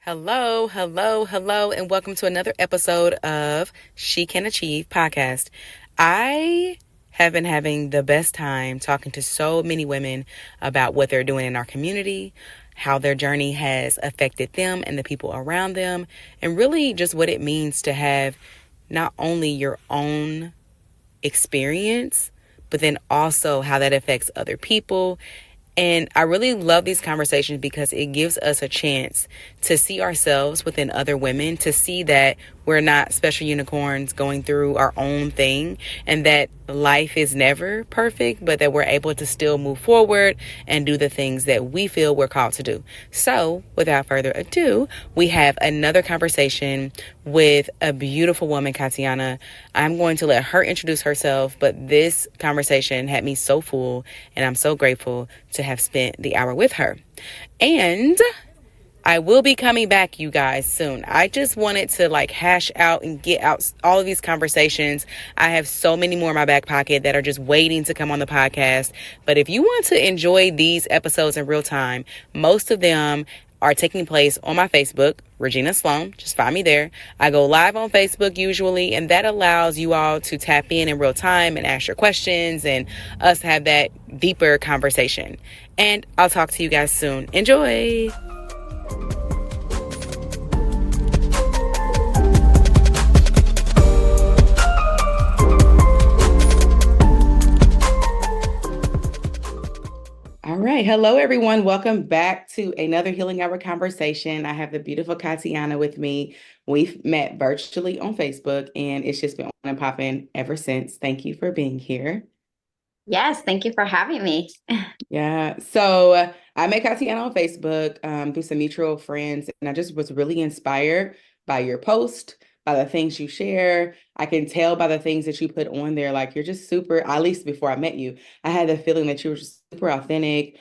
Hello, hello, hello, and welcome to another episode of She Can Achieve podcast. I have been having the best time talking to so many women about what they're doing in our community, how their journey has affected them and the people around them, and really just what it means to have not only your own experience, but then also how that affects other people. And I really love these conversations because it gives us a chance to see ourselves within other women, to see that we're not special unicorns going through our own thing, and that life is never perfect, but that we're able to still move forward and do the things that we feel we're called to do. So, without further ado, we have another conversation with a beautiful woman, Katiana. I'm going to let her introduce herself, but this conversation had me so full, and I'm so grateful to have spent the hour with her. And I will be coming back, you guys, soon. I just wanted to hash out and get out all of these conversations. I have so many more in my back pocket that are just waiting to come on the podcast. But if you want to enjoy these episodes in real time, most of them are taking place on my Facebook, Regina Sloan. Just find me there. I go live on Facebook usually, and that allows you all to tap in real time and ask your questions and us have that deeper conversation. And I'll talk to you guys soon. Enjoy. All right. Hello, everyone. Welcome back to another Healing Hour conversation. I have the beautiful Katiana with me. We've met virtually on Facebook, and it's just been on and popping ever since. Thank you for being here. Yes, thank you for having me. Yeah. So I met Katiana on Facebook through some mutual friends, and I just was really inspired by your post, by the things you share. I can tell by the things that you put on there, like you're just super, at least before I met you, I had the feeling that you were just super authentic,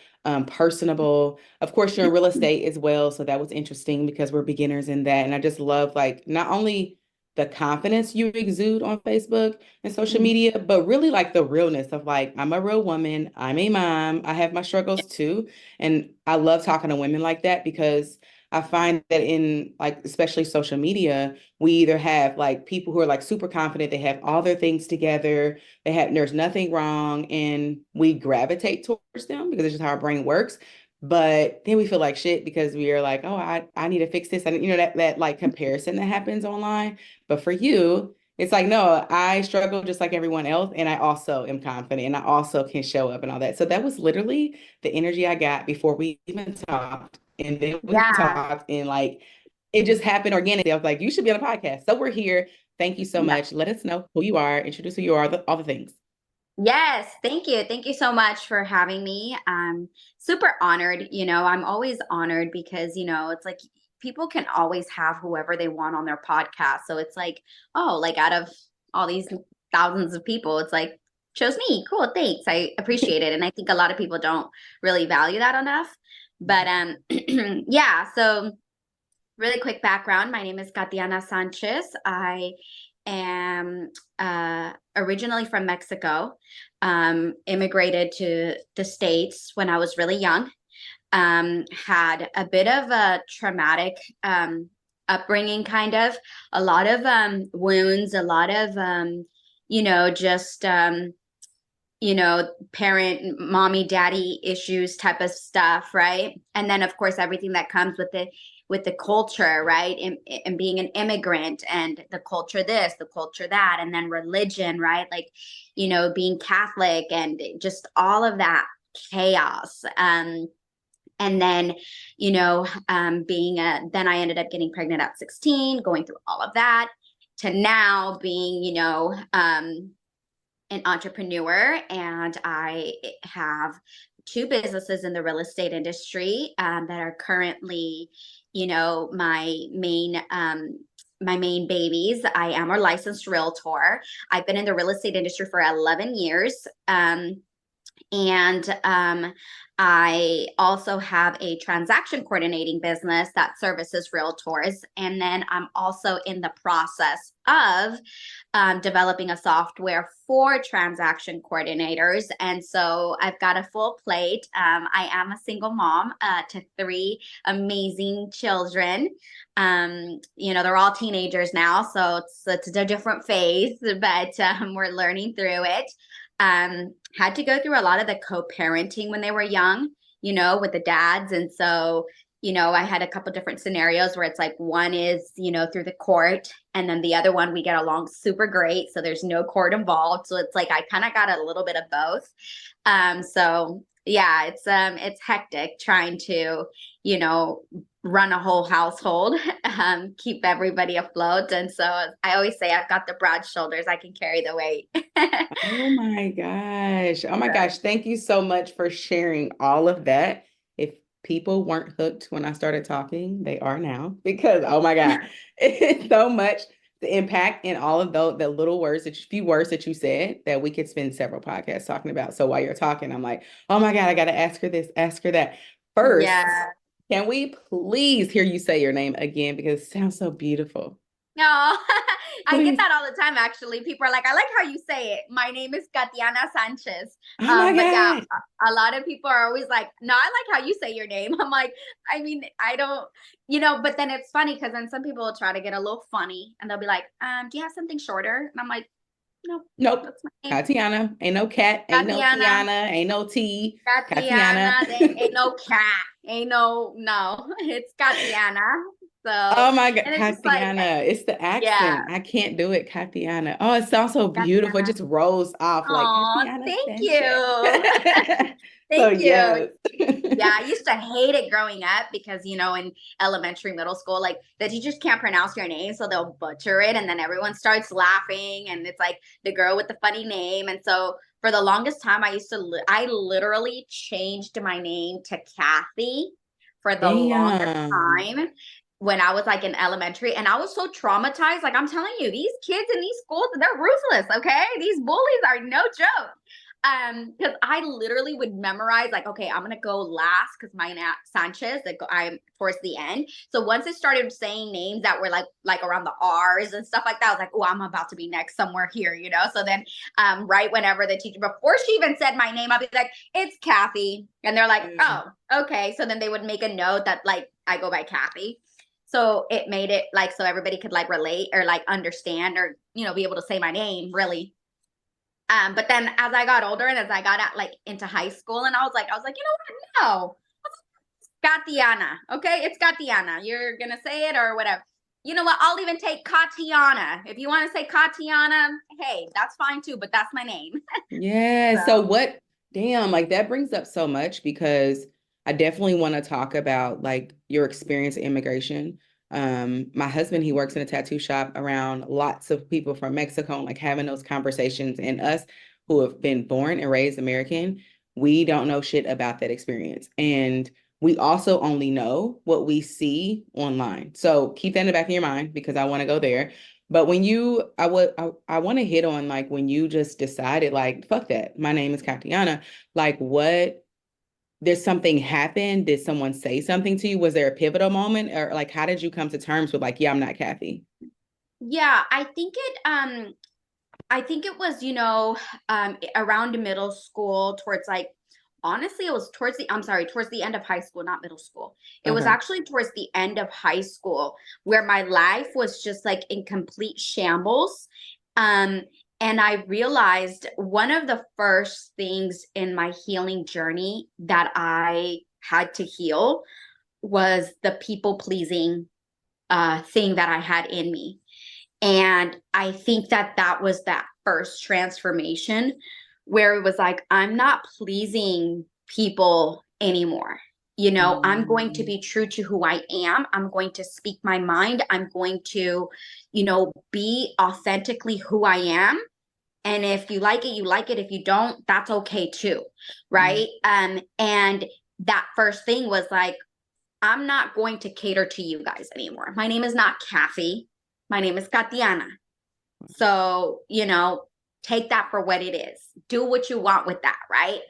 personable. Of course, you're in real estate as well, so that was interesting because we're beginners in that. And I just love like not only the confidence you exude on Facebook and social media, but really like the realness of like, I'm a real woman, I'm a mom, I have my struggles too. And I love talking to women like that because I find that in like, especially social media, we either have like people who are like super confident, they have all their things together, there's nothing wrong, and we gravitate towards them because it's just how our brain works. But then we feel like shit because we are like, oh, I need to fix this. And that like comparison that happens online. But for you, it's like, no, I struggle just like everyone else. And I also am confident and I also can show up and all that. So that was literally the energy I got before we even talked. And then we Yeah, talked and like it just happened organically. I was like, you should be on a podcast. So we're here. Thank you so yeah. much. Let us know who you are, introduce who you are, all the things. Yes, thank you. Thank you so much for having me. I'm super honored. I'm always honored because, it's like people can always have whoever they want on their podcast. So it's like, oh, like out of all these thousands of people, it's like, chose me. Cool, thanks. I appreciate it. And I think a lot of people don't really value that enough. But yeah, so really quick background. My name is Katiana Sánchez. I am originally from Mexico, immigrated to the States when I was really young, had a bit of a traumatic upbringing, kind of, a lot of wounds, a lot of, just, parent, mommy, daddy issues type of stuff, right? And then, of course, everything that comes with the culture, right? And being an immigrant and the culture this, the culture that, and then religion, right? Like, being Catholic and just all of that chaos. And then, then I ended up getting pregnant at 16, going through all of that to now being, an entrepreneur, and I have two businesses in the real estate industry that are currently, my main babies. I am a licensed realtor. I've been in the real estate industry for 11 years. And I also have a transaction coordinating business that services realtors. And then I'm also in the process of developing a software for transaction coordinators. And so I've got a full plate. I am a single mom to three amazing children. They're all teenagers now, so it's a different phase, but we're learning through it. Had to go through a lot of the co-parenting when they were young, with the dads. And so, I had a couple different scenarios where it's like one is, through the court, and then the other one we get along super great. So there's no court involved. So it's like I kind of got a little bit of both. So yeah, it's hectic trying to, run a whole household, keep everybody afloat. And so I always say I've got the broad shoulders, I can carry the weight. Oh my gosh. Oh my gosh. Thank you so much for sharing all of that. If people weren't hooked when I started talking, they are now because, oh my God, it's so much the impact in all of those, the little words, that few words that you said that we could spend several podcasts talking about. So while you're talking, I'm like, oh my God, I got to ask her this, ask her that. First, Yeah. can we please hear you say your name again because it sounds so beautiful? No, I get Please. that all the time, actually. People are like, I like how you say it. My name is Katiana Sanchez. Oh my But yeah, God. a lot of people are always like, no, I like how you say your name. I'm like, I mean, I don't, but then it's funny because then some people will try to get a little funny and they'll be like, do you have something shorter? And I'm like, no, Nope. that's my name. Katiana. Ain't no cat. Ain't no Katiana, Tiana. Ain't no T. Katiana. Katiana, ain't no cat. Ain't no, it's Katiana. So, Oh my God. and it's just like, Katiana. It's the yeah, accent. I can't do it. Katiana. Oh, it sounds so beautiful. It Katiana. just rolls off like Oh, Katiana thank Sanchez. you. So Thank you. yes. Yeah, I used to hate it growing up because, in elementary, middle school, like the teachers can't pronounce your name, so they'll butcher it. And then everyone starts laughing. And it's like the girl with the funny name. And so for the longest time, I literally changed my name to Kathy for the longest Damn. time when I was like in elementary. And I was so traumatized. Like I'm telling you, these kids in these schools, they're ruthless. Okay. These bullies are no joke. Because I literally would memorize, like, okay, I'm gonna go last because my name Sanchez, like I'm towards the end. So once I started saying names that were like around the R's and stuff like that, I was like, oh, I'm about to be next somewhere here. So then right whenever the teacher, before she even said my name, I'll be like, it's Kathy. And they're like, oh, okay. So then they would make a note that like I go by Kathy. So it made it like so everybody could like relate or like understand or be able to say my name really. But then as I got older and as I got like into high school, and I was like, you know what? No, Katiana. Okay, it's Katiana. You're gonna say it or whatever. You know what? I'll even take Katiana. If you want to say Katiana, hey, that's fine too. But that's my name. Yeah. So So what, damn, like that brings up so much because I definitely want to talk about like your experience in immigration. My husband, he works in a tattoo shop around lots of people from Mexico, and like having those conversations, and us who have been born and raised American, we don't know shit about that experience. And we also only know what we see online. So keep that in the back of your mind because I want to go there. But when you, I want to hit on like when you just decided like, fuck that, my name is Katiana. Like what, there's something happened? Did someone say something to you? Was there a pivotal moment? Or like, how did you come to terms with like, yeah, I'm not Kathy? yeah, I think it was, around middle school towards like, honestly, it was towards the end of high school, not middle school. It was Okay. actually towards the end of high school where my life was just like in complete shambles. Um, and I realized one of the first things in my healing journey that I had to heal was the people pleasing thing that I had in me. And I think that that was that first transformation where it was like, I'm not pleasing people anymore. I'm going to Mm. be true to who I am. I'm going to speak my mind. I'm going to, be authentically who I am. And if you like it, you like it. If you don't, that's okay too. Mm. Right. And that first thing was like, I'm not going to cater to you guys anymore. My name is not Kathy. My name is Katiana. So, take that for what it is. Do what you want with that, right?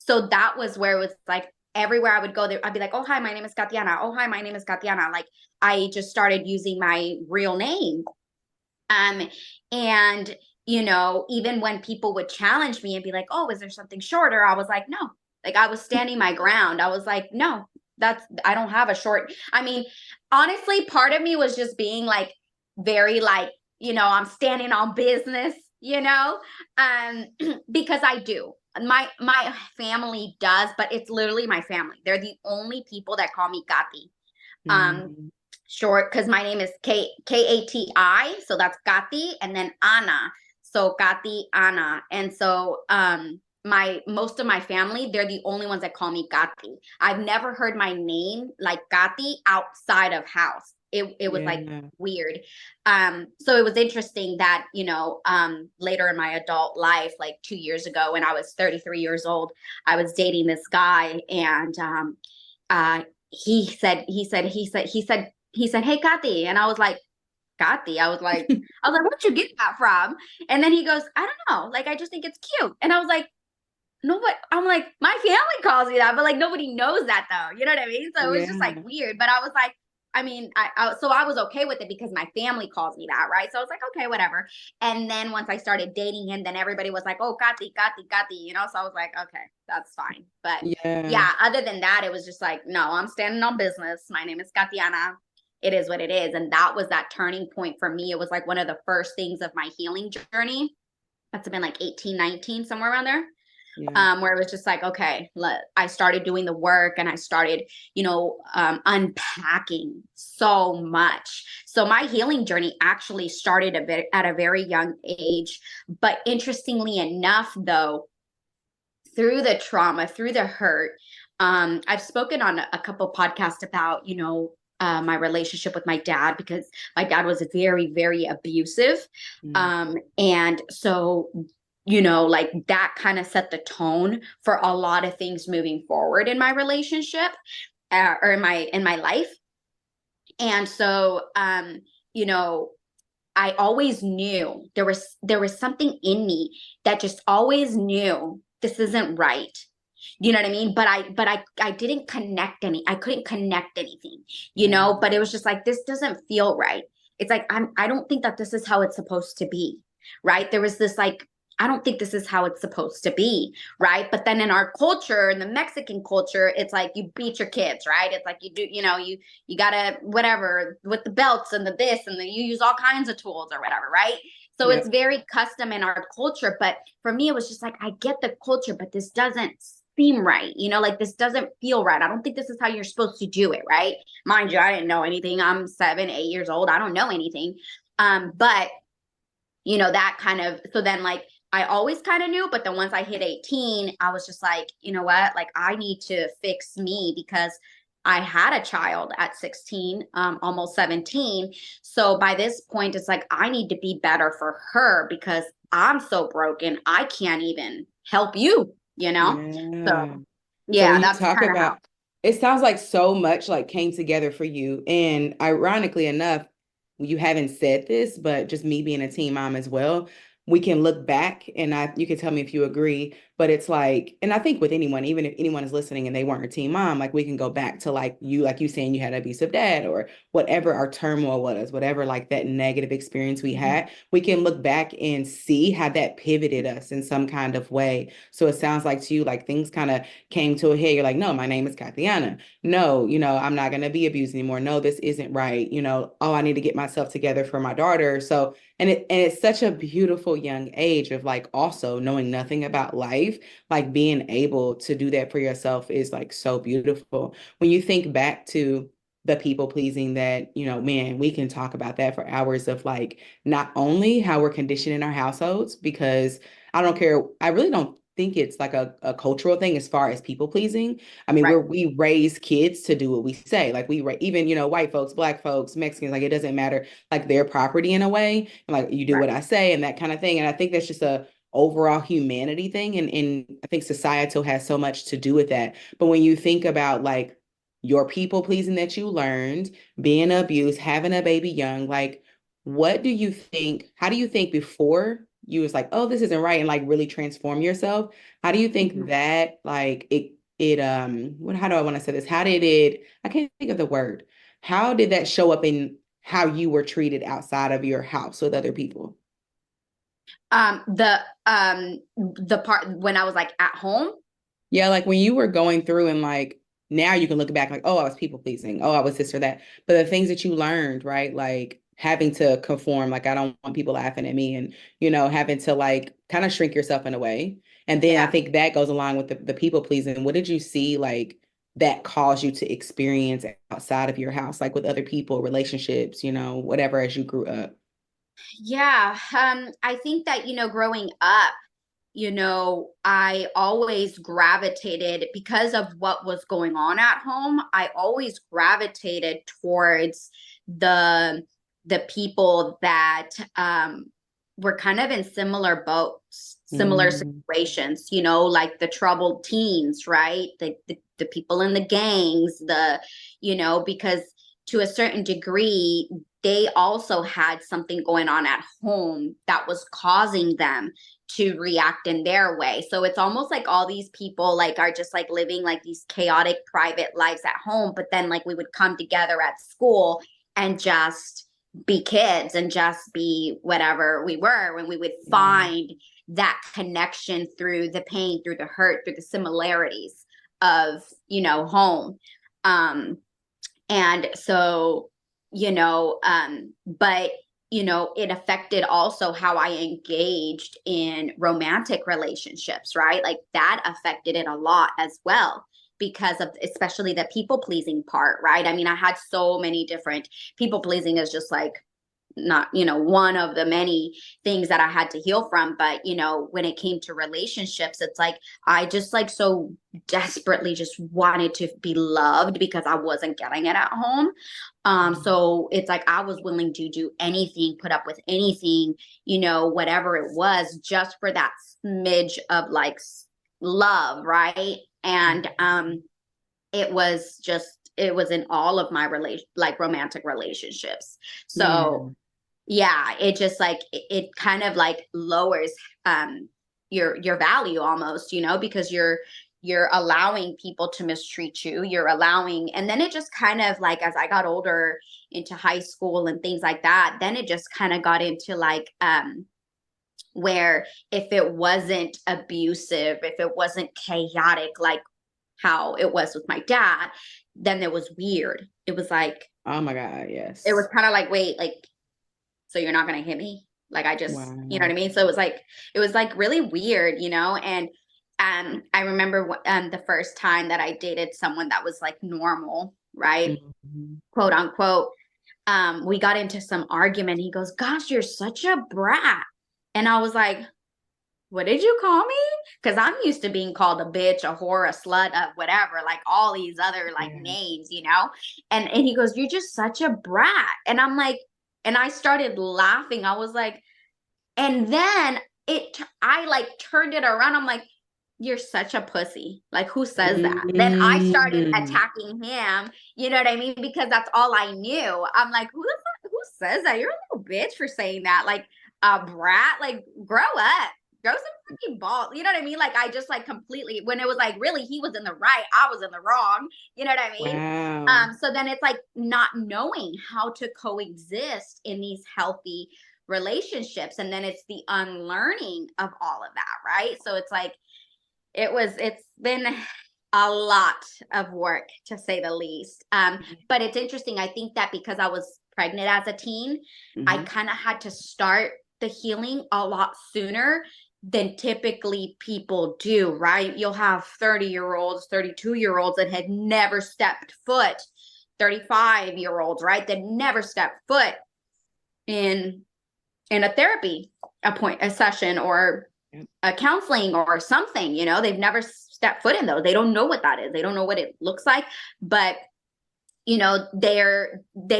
So that was where it was like everywhere I would go there, I'd be like, oh, hi, my name is Katiana. Oh, hi, my name is Katiana. Like I just started using my real name. Um, and even when people would challenge me and be like, oh, is there something shorter? I was like, no. Like I was standing my ground. I was like, no, I don't have a short. I mean, honestly, part of me was just being like very like, I'm standing on business, um, because I do. My family does, but it's literally my family. They're the only people that call me Kati. Um, Mm, short because my name is Kati, so that's Kati, and then Ana, so Kati Ana, and so my most of my family, they're the only ones that call me Kati. I've never heard my name like Kati outside of house. It was like yeah. weird. So it was interesting that later in my adult life, like 2 years ago when I was 33 years old, I was dating this guy, and uh he said, hey, Kathy. And I was like, Kathy? I was like, where'd you get that from? And then he goes, I don't know. Like, I just think it's cute. And I was like, no, what? I'm like, my family calls me that, but like nobody knows that though. You know what I mean? So it was just like Yeah. weird. But I was like, I mean, so I was okay with it because my family calls me that, right? So I was like, okay, whatever. And then once I started dating him, then everybody was like, oh, Kathy, Kathy, Kathy, So I was like, okay, that's fine. But Yeah. yeah, other than that, it was just like, no, I'm standing on business. My name is Katiana. It is what it is. And that was that turning point for me. It was like one of the first things of my healing journey. That's been like 18, 19, somewhere around there. Yeah. Where it was just like, okay, I started doing the work and I started, unpacking so much. So my healing journey actually started a bit at a very young age. But interestingly enough, though, through the trauma, through the hurt, I've spoken on a couple podcasts about, my relationship with my dad because my dad was very, very abusive. Mm, And so, like that kind of set the tone for a lot of things moving forward in my relationship, or in my life. And so, you know, I always knew there was something in me that just always knew this isn't right. You know what I mean? But I didn't connect I couldn't connect anything, yeah. but it was just like, this doesn't feel right. It's like, I don't think that this is how it's supposed to be. Right. There was this like, I don't think this is how it's supposed to be. Right. But then in our culture, in the Mexican culture, it's like you beat your kids, right? It's like you do, you gotta whatever with the belts and the this and the you use all kinds of tools or whatever, right? So it's Yep. very custom in our culture. But for me, it was just like, I get the culture, but this doesn't seem right. Like this doesn't feel right. I don't think this is how you're supposed to do it, right? Mind you, I didn't know anything. I'm 7, 8 years old. I don't know anything. But that kind of, so then like I always kind of knew, but then once I hit 18, I was just like, you know what? Like I need to fix me because I had a child at 16, almost 17. So by this point, it's like I need to be better for her because I'm so broken. I can't even help you. Yeah. So So yeah, when you that's talk kind of how. about, it sounds like so much like came together for you. And ironically enough, you haven't said this, but just me being a teen mom as well, we can look back and you can tell me if you agree, but it's like, and I think with anyone, even if anyone is listening and they weren't a teen mom, like we can go back to like you saying you had an abusive dad or whatever our turmoil was, whatever like that negative experience we Mhm. had, we can look back and see how that pivoted us in some kind of way. So it sounds like to you, like things kind of came to a head. You're like, no, my name is Katiana. No, I'm not going to be abused anymore. No, this isn't right. Oh, I need to get myself together for my daughter. So, and it's such a beautiful young age of like also knowing nothing about life, like being able to do that for yourself is like so beautiful. When you think back to the people pleasing that, man, we can talk about that for hours of like not only how we're conditioned in our households, because I don't care. I really don't think it's like a cultural thing as far as people pleasing. I mean, Right. we raise kids to do what we say. Like even, white folks, black folks, Mexicans, like it doesn't matter, like their property in a way. Like you do Right. what I say and that kind of thing. And I think that's just a overall humanity thing. And I think societal has so much to do with that. But when you think about like your people pleasing that you learned, being abused, having a baby young, like what do you think? How do you think before you was like, oh, this isn't right, and like really transform yourself. How do you think Mhm. that like it what how do I want to say this? How did it, I can't think of the word. How did that show up in how you were treated outside of your house with other people? Um, the the part when I was like at home. Yeah, like when you were going through and like now you can look back like, oh, I was people pleasing. Oh, I was this or that. But the things that you learned, right? Like having to conform, like I don't want people laughing at me and, having to like kind of shrink yourself in a way. And then I Yeah. think that goes along with the people pleasing. What did you see like that caused you to experience outside of your house, like with other people, relationships, whatever as you grew up? Yeah. I think that, growing up, I always gravitated because of what was going on at home. I always gravitated towards the the people that were kind of in similar boats, similar Mm, situations, like the troubled teens, right? The people in the gangs, because to a certain degree, they also had something going on at home that was causing them to react in their way. So it's almost like all these people like are just like living like these chaotic private lives at home, but then like we would come together at school and just be kids and just be whatever we were, when we would yeah. find that connection through the pain, through the hurt, through the similarities of, home. Um and so, but it affected also how I engaged in romantic relationships, right? Like that affected it a lot as well, because of especially the people pleasing part, right? I mean, I had so many different, people pleasing is just like not, one of the many things that I had to heal from. But, when it came to relationships, it's like I just like so desperately just wanted to be loved because I wasn't getting it at home. So it's like I was willing to do anything, put up with anything, whatever it was, just for that smidge of like love, right? And it was in all of my like romantic relationships. Yeah. So yeah, it just like it kind of like lowers your value almost, because you're allowing people to mistreat you, you're allowing, and then it just kind of like as I got older into high school and things like that, then it just kind of got into like where if it wasn't abusive, if it wasn't chaotic like how it was with my dad, then it was weird. It was like, Oh my God, it was yes. kind of like, wait, like, so you're not gonna hit me? Like I just, you know what Wow. I mean? So it was like really weird, and I remember the first time that I dated someone that was like normal, right? Mhm. Quote unquote. We got into some argument. He goes, "Gosh, you're such a brat," and I was like, "What did you call me?" Because I'm used to being called a bitch, a whore, a slut, a whatever, like all these other like Yeah. names, And he goes, "You're just such a brat," and I'm like, and I started laughing. I was like, and then I like turned it around. I'm like, "You're such a pussy." Like, who says that? Then I started Mm. attacking him. You know what I mean? Because that's all I knew. I'm like, who says that? You're a little bitch for saying that. Like a brat. Like, grow up. Grow some fucking balls. You know what I mean? Like I just like completely, when it was like really he was in the right, I was in the wrong. You know what I mean? Wow. So then it's like not knowing how to coexist in these healthy relationships, and then it's the unlearning of all of that, right? So it's like it's been a lot of work, to say the least. But it's interesting, I think that because I was pregnant as a teen, I Hmm. kind of had to start the healing a lot sooner than typically people do, right? You'll have 30-year-olds, 32-year-olds that had never stepped foot, 35-year-olds, right, that never stepped foot in a therapy a session or Yep. a counseling or something. They've never stepped foot in those. They don't know what that is. They don't know what it looks like. But they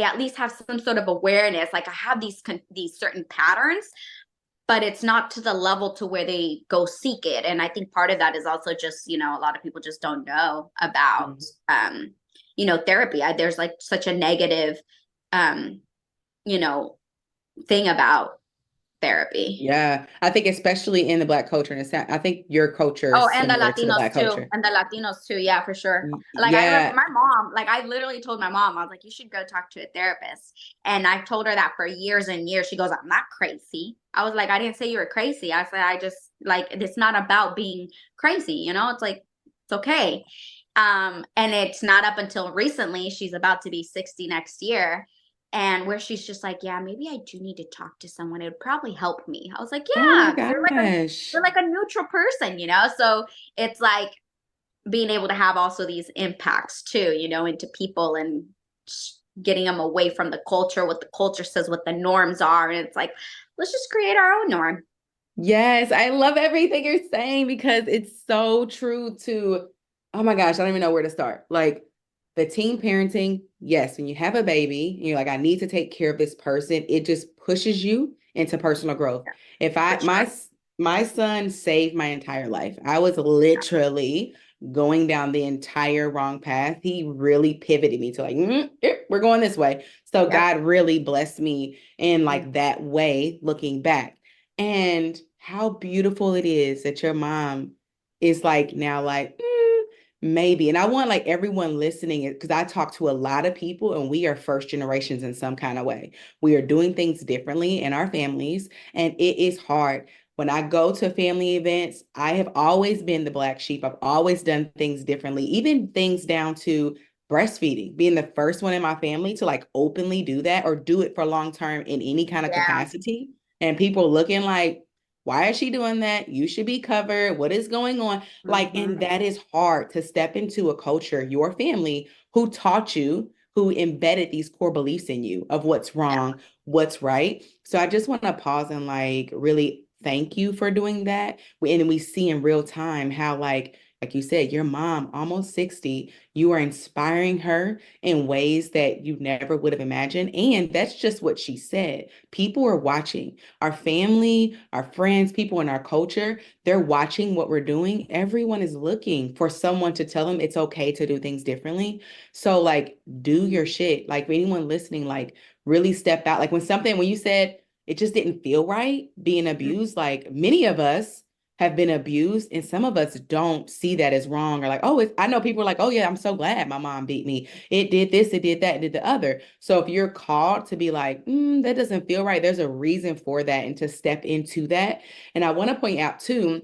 at least have some sort of awareness, like I have these certain patterns, but it's not to the level to where they go seek it. And I think part of that is also just, a lot of people just don't know about Mhm. therapy. There's like such a negative um you know thing about therapy. Yeah, I think especially in the Black culture, and I think your culture Oh, is and the similar to the Latinos Black too. culture. And the Latinos too. Yeah, for sure. Like I remember Yeah, my mom, like I literally told my mom, I was like, you should go talk to a therapist. And I've told her that for years and years. She goes, I'm not crazy. I was like, I didn't say you were crazy. I said, I just like, it's not about being crazy, you know? It's like, it's okay. And it's not up until recently, she's about to be 60 next year. And where she's just like, yeah, maybe I do need to talk to someone. It would probably help me. I was like, oh my yeah, gosh. you're like a neutral person, you know? So it's like being able to have also these impacts too, you know, into people and getting them away from the culture, what the culture says, what the norms are. And it's like, let's just create our own norm. Yes, I love everything you're saying because it's so true to, oh my gosh, I don't even know where to start. Like the teen parenting, yes, when you have a baby, and you're like, I need to take care of this person, it just pushes you into personal growth. Yeah, If for I sure. my son saved my entire life. I was literally going down the entire wrong path. He really pivoted me to like, we're going this way. So Yep. God really blessed me in Mm, like that way looking back. And how beautiful it is that your mom is like now like maybe. And I want like everyone listening because I talk to a lot of people and we are first generations in some kind of way. We are doing things differently in our families and it is hard. When I go to family events, I have always been the black sheep. I've always done things differently, even things down to breastfeeding, being the first one in my family to like openly do that or do it for long term in any kind of yeah. capacity and people looking like, why is she doing that? You should be covered. What is going on? Like, and Hmm. that is hard to step into a culture, your family, who taught you, who embedded these core beliefs in you of what's Yeah. wrong, what's right. So I just want to pause and like really thank you for doing that. And we see in real time how like you said, your mom, almost 60, you are inspiring her in ways that you never would have imagined. And that's just what she said. People are watching our family, our friends, people in our culture. They're watching what we're doing. Everyone is looking for someone to tell them it's okay to do things differently. So, like, do your Mhm. shit. Like, anyone listening, like, really step out. Like, when you said it just didn't feel right being abused, like, many of us have been abused and some of us don't see that as wrong or like, oh, I know people are like, oh yeah, I'm so glad my mom beat me. It did this, it did that, it did the other. So if you're called to be like, that doesn't feel right, there's a reason for that and to step into that. And I want to point out too,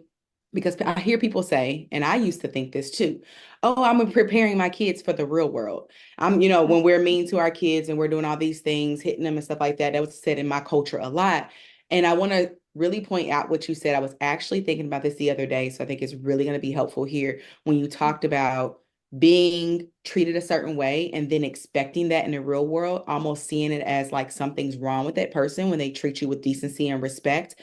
because I hear people say, and I used to think this too, oh, I'm preparing my kids for the real world. When we're mean to our kids and we're doing all these things, hitting them and stuff like that, that was said in my culture a lot. And I want to really point out what you said. I was actually thinking about this the other day. So I think it's really going to be helpful here when you talked about being treated a certain way and then expecting that in the real world, almost seeing it as like something's wrong with that person when they treat you with decency and respect.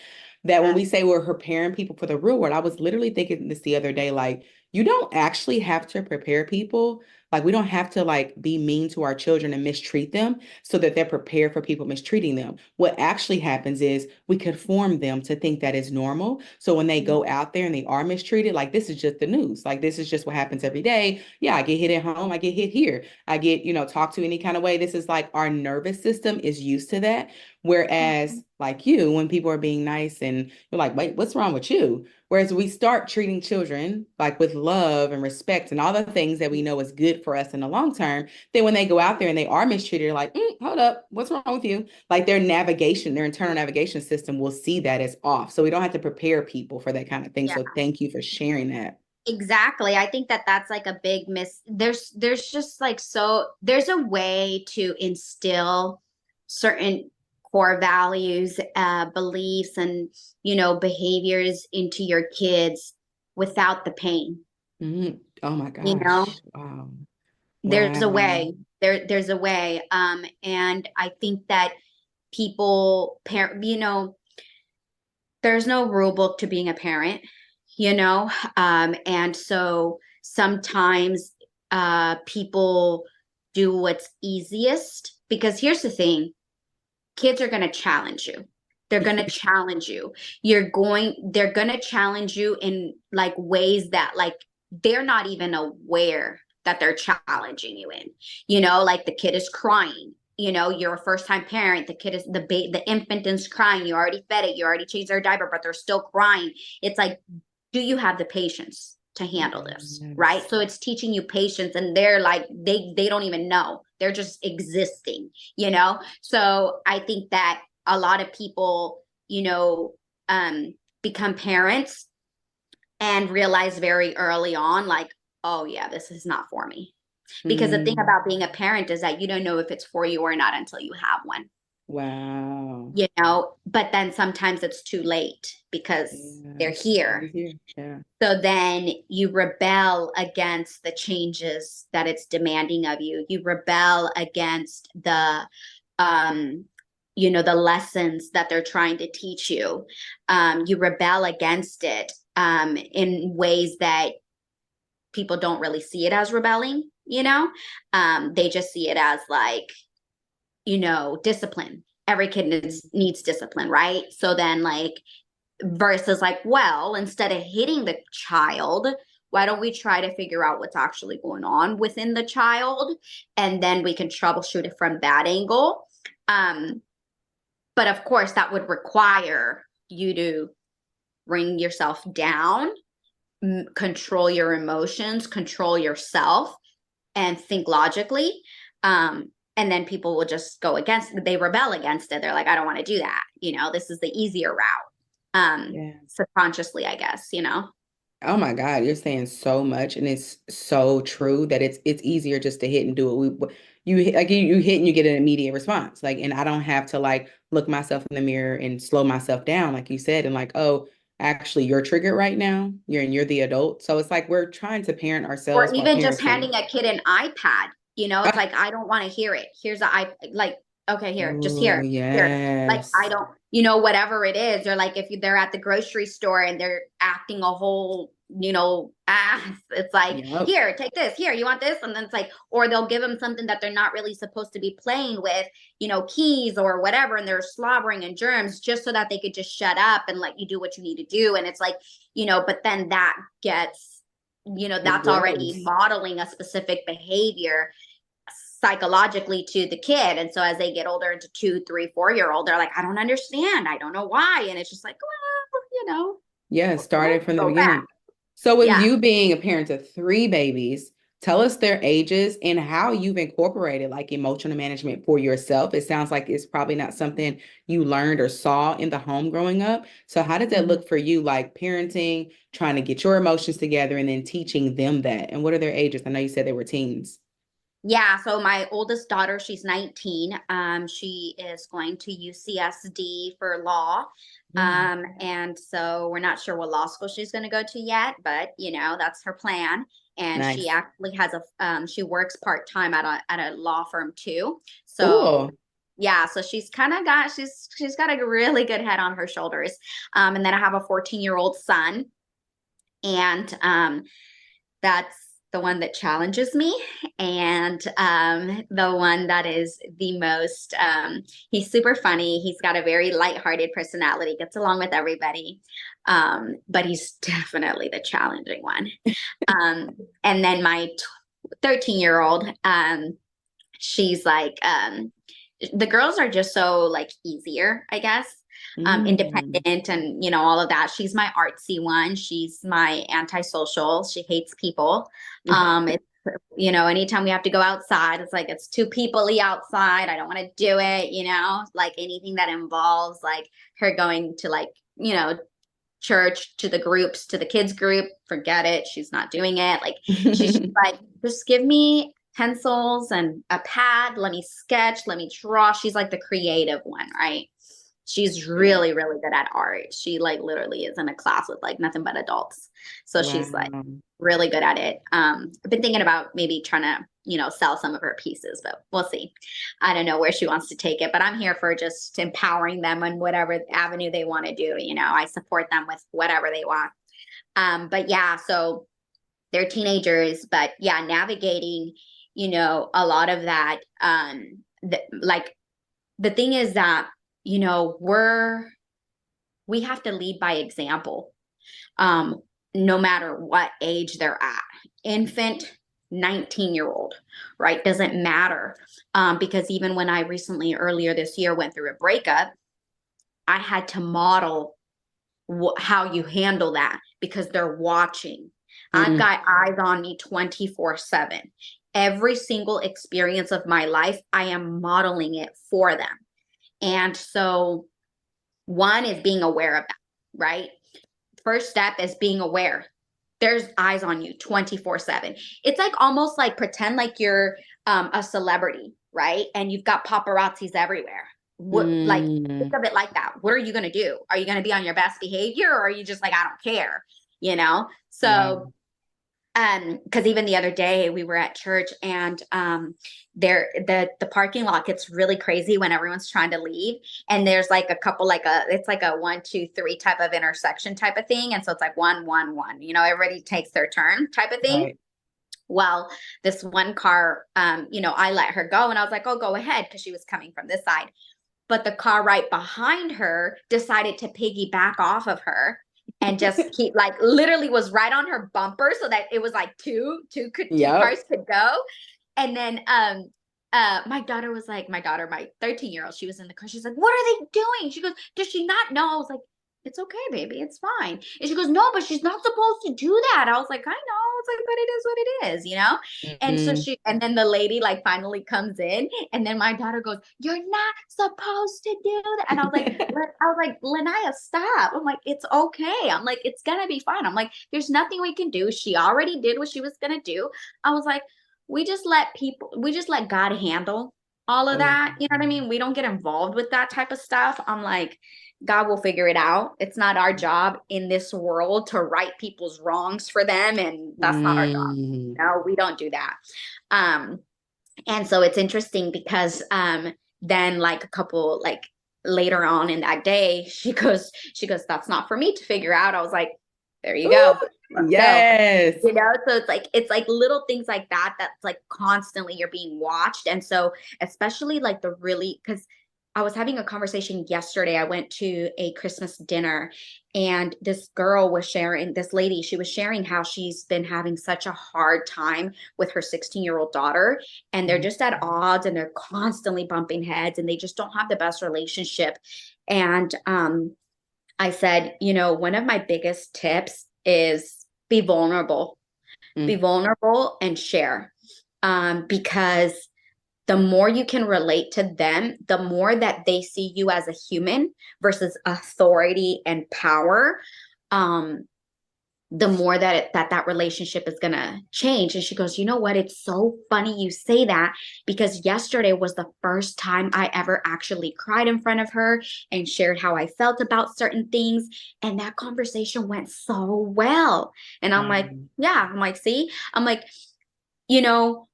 That when Yeah. we say we're preparing people for the real world, I was literally thinking this the other day, like, you don't actually have to prepare people. Like, we don't have to like be mean to our children and mistreat them so that they're prepared for people mistreating them. What actually happens is we conform them to think that is normal. So when they go out there and they are mistreated, like this is just the news. Like this is just what happens every day. Yeah, I get hit at home, I get hit here. I get, talked to any kind of way. This is like our nervous system is used to that. Whereas, Mhm. like you, when people are being nice and you're like, wait, what's wrong with you? Whereas we start treating children like with love and respect and all the things that we know is good for us in the long term, then when they go out there and they are mistreated, you're like, hold up, what's wrong with you? Like their internal navigation system will see that as off. So we don't have to prepare people for that kind of thing. Yeah. So thank you for sharing that. Exactly. I think that that's like a big there's just like there's a way to instill certain core values, beliefs and, behaviors into your kids without the pain. Oh my You know, gosh. Wow. there's a Wow. way. There's a way. And I think that people parent, there's no rule book to being a parent, you know? And so sometimes people do what's easiest because here's the thing, kids are going to challenge you. They're going to challenge you. They're going to challenge you in like ways that like they're not even aware that they're challenging you in. Like the kid is crying. you're a first time parent, the kid is the infant is crying, you already fed it, you already changed their diaper, but they're still crying. It's like, do you have the patience to handle this? Right. Yes. So it's teaching you patience, and they're like, they don't even know, they're just existing, so I think that a lot of people, become parents and realize very early on, like, oh yeah, this is not for me. Because the thing Mm. about being a parent is that you don't know if it's for you or not until you have one, Wow. but then sometimes it's too late because they're Yes. here. Right here. Yeah. So then you rebel against the changes that it's demanding of you. You rebel against um, the lessons that they're trying to teach you. You rebel against it in ways that people don't really see it as rebelling, they just see it as like, discipline. Every kid needs discipline, right? So then, like, versus like, well, instead of hitting the child, why don't we try to figure out what's actually going on within the child, and then we can troubleshoot it from that angle. But of course that would require you to bring yourself down, control your emotions, control yourself, and think logically. And then people will just go against, they rebel against it. They're like, I don't want to do that. This is the easier route. Yeah. Subconsciously, I guess. Oh my God, you're saying so much, and it's so true that it's easier just to hit and do it. You hit and you get an immediate response. Like, and I don't have to like look myself in the mirror and slow myself down, like you said, and like, oh, actually, you're triggered right now. You're the adult. So it's like we're trying to parent Or ourselves while even just parenting. handing a kid an iPad, it's Ah, like, I don't want to hear it. Here's a I like, okay, here, just oh here. Like, I yes. don't, whatever it is. Or like, if they're at the grocery store and they're acting a whole, ass, it's like, Yep. here, take this, here, you want this? And then it's like, or they'll give them something that they're not really supposed to be playing with, keys or whatever, and they're slobbering in germs, just so that they could just shut up and let you do what you need to do. And it's like, but then that gets, It that's already grows. modeling a specific behavior psychologically to the kid. And so as they get older, into 2, 3, 4-year old, they're like, I don't understand, I don't know why. And it's just like, well, Yeah, we'll started from the go back. beginning. So with Yeah. you being a parent of three babies, tell us their ages and how you've incorporated like emotional management for yourself. It sounds like it's probably not something you learned or saw in the home growing up. So how did that Mhm. look for you, like parenting, trying to get your emotions together and then teaching them that? And what are their ages? I know you said they were teens. Yeah, so my oldest daughter, she's 19. She is going to UCSD for law. Mm, And so we're not sure what law school she's going to go to yet, but that's her plan. And she nice. actually has she works part-time at a law firm too. So Cool. yeah, so she's got a really good head on her shoulders. And then I have a 14-year-old son, and that's the one that challenges me, and the one that is the most, he's super funny. He's got a very lighthearted personality, gets along with everybody, but he's definitely the challenging one. And then my 13-year-old, she's like, the girls are just so like easier, I guess, Mm. independent, and all of that. She's my artsy one. She's my antisocial. She hates people. It's anytime we have to go outside, it's like, it's too people-y outside. I don't want to do it. Like anything that involves like her going to like church, to the groups, to the kids group, forget it. She's not doing it. Like, she's just like, just give me pencils and a pad, let me sketch, let me draw. She's like the creative one, right? She's Yeah. really, really good at art. She like literally is in a class with like nothing but adults, so she's like Wow. really good at it. I've been thinking about maybe trying to sell some of her pieces, but we'll see. I don't know where she wants to take it, but I'm here for just empowering them in whatever avenue they want to do. I support them with whatever they want. But yeah, so they're teenagers, but yeah, navigating, a lot of that. Like, the thing is that, we have to lead by example, um, no matter what age they're at. Infant, 19-year-old, right? Doesn't matter. Because even when I recently, earlier this year, went through a breakup, I had to model how you handle that because they're watching. I've Mm. got eyes on me 24/7. Every single experience of my life, I am modeling it for them. And so, one is being aware of that, right? First step is being aware. There's eyes on you 24/7. It's like almost like pretend like you're a celebrity, right? And you've got paparazzis everywhere. What, like, think Mm. of it like that. What are you going to do? Are you going to be on your best behavior, or are you just like, I don't care, you know? Wow. So, because even the other day we were at church, and there the parking lot gets really crazy when everyone's trying to leave, and there's like a couple, like it's like a 1 2 3 type of intersection type of thing, and so it's like 1 1 1, everybody takes their turn type of thing. Right. Well, this one car, I let her go, and I was like, oh, go ahead, because she was coming from this side. But the car right behind her decided to piggyback off of her and just keep, like, literally was right on her bumper, so that it was like two Yep. cars could go. And then my daughter was like, my 13-year-old, she was in the car. She's like, what are they doing? She goes, does she not know? I was like, it's okay, baby, it's fine. And she goes, no, but she's not supposed to do that. I was like, I know. It's like, but it is what it is. And so Mm. and then the lady like finally comes in, and then my daughter goes, you're not supposed to do that. And I was like, Lanaya, stop. I'm like, it's okay. I'm like, it's gonna be fine. I'm like, there's nothing we can do. She already did what she was gonna do. I was like, we just let God handle all of Oh. that. You know what I mean? We don't get involved with that type of stuff. I'm like, God will figure it out. It's not our job in this world to right people's wrongs for them. And that's not our job. Mm. No, we don't do that. Um, and so it's interesting because then like a couple, like later on in that day, she goes, that's not for me to figure out. I was like, there you Ooh, go. Let's go. yes. So it's like little things like that that's like constantly you're being watched. And so especially like the really, because I was having a conversation yesterday. I went to a Christmas dinner, and this lady, she was sharing how she's been having such a hard time with her 16-year-old daughter, and they're Mhm. just at odds, and they're constantly bumping heads, and they just don't have the best relationship. And I said, one of my biggest tips is be Mm. vulnerable and share. Because the more you can relate to them, the more that they see you as a human versus authority and power. Um, the more that relationship is going to change. And she goes, you know what? It's so funny you say that, because yesterday was the first time I ever actually cried in front of her and shared how I felt about certain things. And that conversation went so well. And I'm like, Wow. yeah, I'm like, see, I'm like, you know,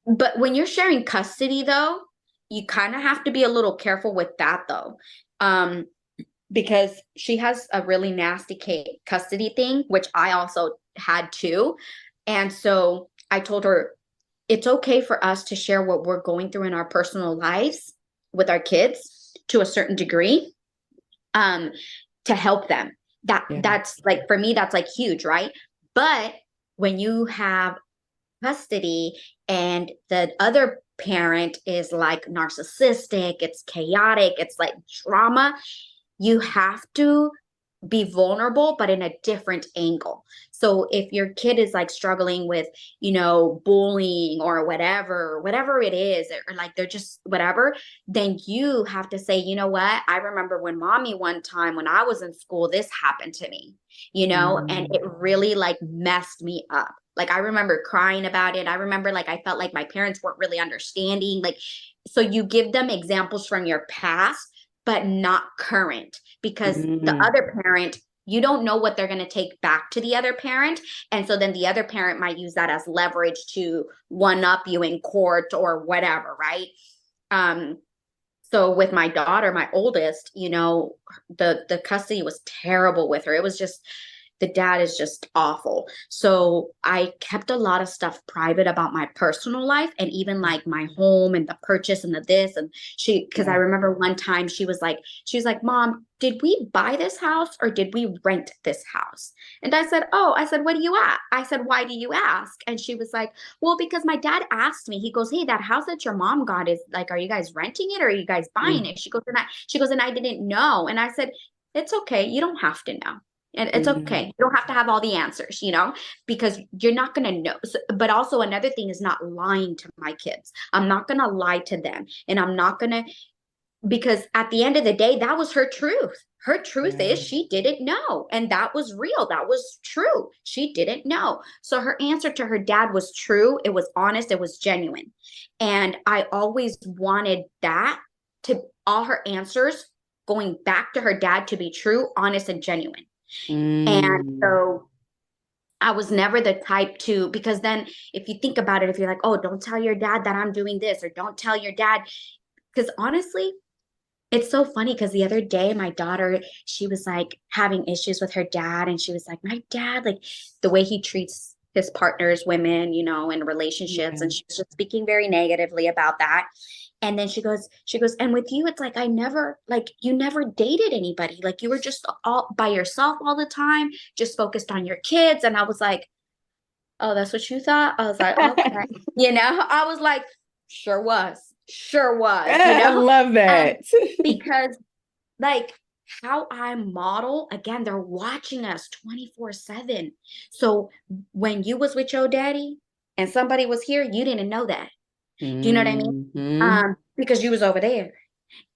but when you're sharing custody, though, you kind of have to be a little careful with that, though. Um, because she has a really nasty custody thing, which I also had too. And so I told her it's okay for us to share what we're going through in our personal lives with our kids to a certain degree, um, to help them. Yeah. That's like, for me, that's like huge, right? But when you have custody and the other parent is like narcissistic, it's chaotic, it's like drama, you have to be vulnerable, but in a different angle. So if your kid is like struggling with, bullying or whatever it is, or like they're just whatever, then you have to say, you know what? I remember when mommy, one time when I was in school, this happened to me, and Mm. it really like messed me up. Like I remember crying about it. I remember like I felt like my parents weren't really understanding. Like, so you give them examples from your past, but not current, because the Mm. other parent, you don't know what they're going to take back to the other parent. And so then the other parent might use that as leverage to one up you in court or whatever, right? So with my daughter, my oldest, the custody was terrible with her. It was just the dad is just awful. So I kept a lot of stuff private about my personal life, and even like my home and the purchase and the this. And because I Yeah. remember one time she was like, Mom, did we buy this house or did we rent this house? And I said, oh, I said, what do you ask? I said, why do you ask? And she was like, well, because my dad asked me, he goes, hey, that house that your mom got is like, are you guys renting it or are you guys buying Mm, it? She goes, and I didn't know. And I said, it's okay. You don't have to know. And it's mm, okay. You don't have to have all the answers, because you're not going to know. So, but also another thing is not lying to my kids. I'm not going to lie to them. And I'm not going to, because at the end of the day, that was her truth. Her truth yeah. is she didn't know. And that was real. That was true. She didn't know. So her answer to her dad was true. It was honest. It was genuine. And I always wanted that to all her answers going back to her dad to be true, honest, and genuine. And Mm, so I was never the type to, because then if you think about it, if you're like, oh, don't tell your dad that I'm doing this, or don't tell your dad, because honestly, it's so funny because the other day, my daughter, she was like having issues with her dad. And she was like, my dad, like the way he treats his partners, women, in relationships. yeah. And she was just speaking very negatively about that. And then she goes, and with you, it's like, you never dated anybody. Like you were just all by yourself all the time, just focused on your kids. And I was like, oh, that's what you thought? I was like, okay. I was like, sure was, I love and that. because like how I model, again, they're watching us 24/7. So when you was with your daddy and somebody was here, you didn't know that. Do you know what I mean? Hmm. Because you was over there,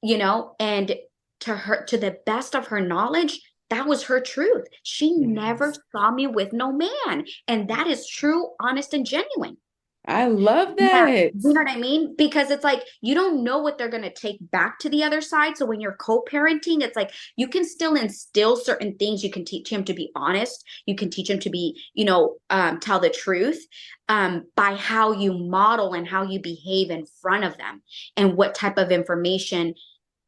and to the best of her knowledge, that was her truth. She never Yes. saw me with no man. And that is true, honest, and genuine. I love Yeah, that. you know what I mean? Because it's like you don't know what they're going to take back to the other side. So when you're co-parenting, it's like you can still instill certain things. You can teach him to be honest. You can teach him to be, tell the truth, by how you model and how you behave in front of them and what type of information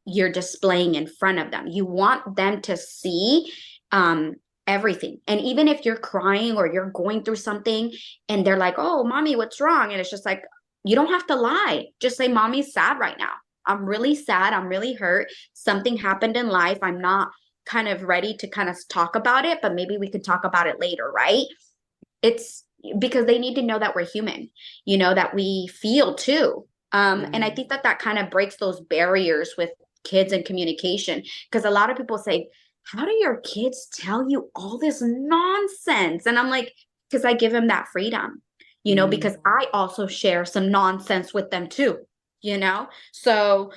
you're displaying in front of them. You want them to see um, everything. And even if you're crying or you're going through something and they're like, oh, mommy, what's wrong? And it's just like, you don't have to lie. Just say, mommy's sad right now. I'm really sad. I'm really hurt. Something happened in life. I'm not kind of ready to kind of talk about it, but maybe we could talk about it later, right? It's because they need to know that we're human, that we feel too. And I think that that kind of breaks those barriers with kids and communication, because a lot of people say, how do your kids tell you all this nonsense? And I'm like, because I give them that freedom, Mm. because I also share some nonsense with them too. So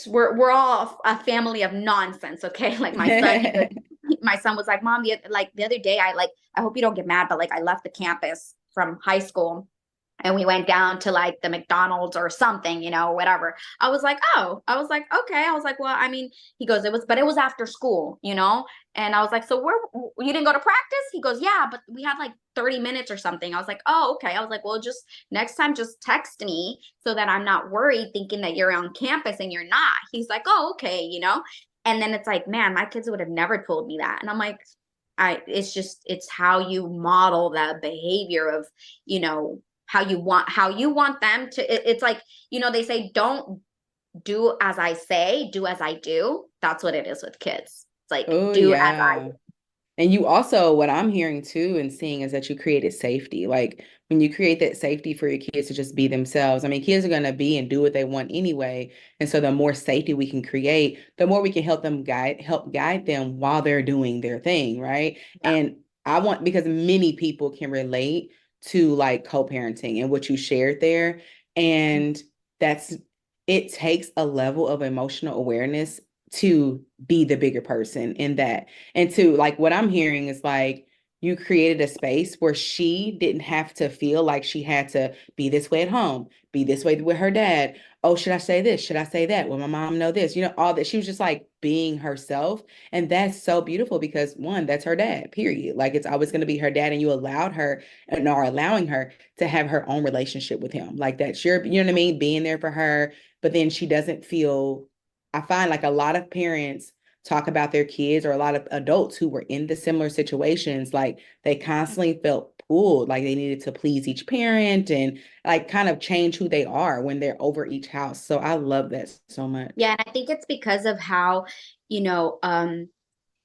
we're all a family of nonsense, okay? Like my son was like, Mom, the other day, I hope you don't get mad, but like I left the campus from high school and we went down to like the McDonald's or something, whatever. I was like, okay. I was like, well, I mean, he goes, but it was after school. And I was like, so you didn't go to practice? He goes, yeah, but we had like 30 minutes or something. I was like, oh, okay. I was like, well, just next time, just text me so that I'm not worried thinking that you're on campus and you're not. He's like, oh, okay. And then it's like, man, my kids would have never told me that. And I'm like, it's how you model that behavior of, you know, how you want them to. It's like, they say, don't do as I say, do as I do. That's what it is with kids. It's like, Oh, do as I yeah. And you also, what I'm hearing too and seeing is that you created safety. Like when you create that safety for your kids to just be themselves. I mean, kids are going to be and do what they want anyway. And so the more safety we can create, the more we can help guide them while they're doing their thing, right? Yeah. And because many people can relate to like co-parenting and what you shared there. And that's, it takes a level of emotional awareness to be the bigger person in that. And to like what I'm hearing is like you created a space where she didn't have to feel like she had to be this way at home, be this way with her dad. Oh, should I say this? Should I say that? Will my mom know this? All that. She was just like being herself. And that's so beautiful because one, that's her dad, period. Like it's always going to be her dad. And you allowed her and are allowing her to have her own relationship with him. Like that's you know what I mean? Being there for her. But then she doesn't feel, I find like a lot of parents talk about their kids, or a lot of adults who were in the similar situations, like they constantly felt pulled, like they needed to please each parent and like kind of change who they are when they're over each house. So I love that so much. Yeah, and I think it's because of how, you know,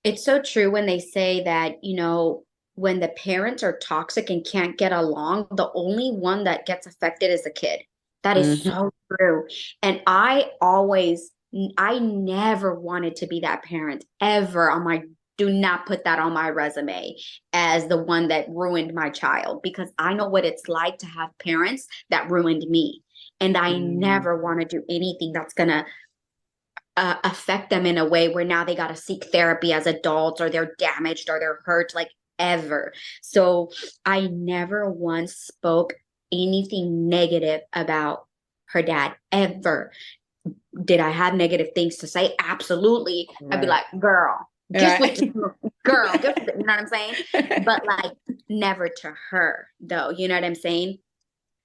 it's so true when they say that, when the parents are toxic and can't get along, the only one that gets affected is the kid. That is Hmm. so true. And I never wanted to be that parent ever. Do not put that on my resume as the one that ruined my child, because I know what it's like to have parents that ruined me. And I Mm, never want to do anything that's going to affect them in a way where now they got to seek therapy as adults, or they're damaged or they're hurt, like ever. So I never once spoke anything negative about her dad ever. Did I have negative things to say? Absolutely. I'd be right. like, girl, just with Right. girl, just with, you know what I'm saying? But like never to her though. You know what I'm saying?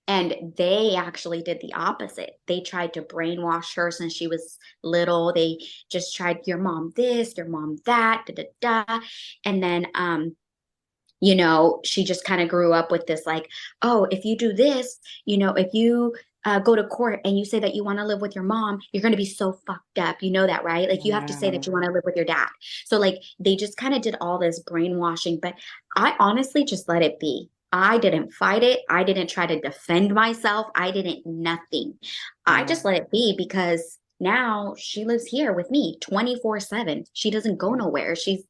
And they actually did the opposite. They tried to brainwash her since she was little. They just tried, your mom this, your mom that, da da da. And then she just kind of grew up with this like, oh, if you do this, if you go to court and you say that you want to live with your mom, you're going to be so fucked up. You know that, right? Like you have to say that Wow. you want to live with your dad. So like they just kind of did all this brainwashing, but I honestly just let it be. I didn't fight it. I didn't try to defend myself. I didn't nothing. I just Wow. let it be because now she lives here with me 24/7. She doesn't go nowhere. She's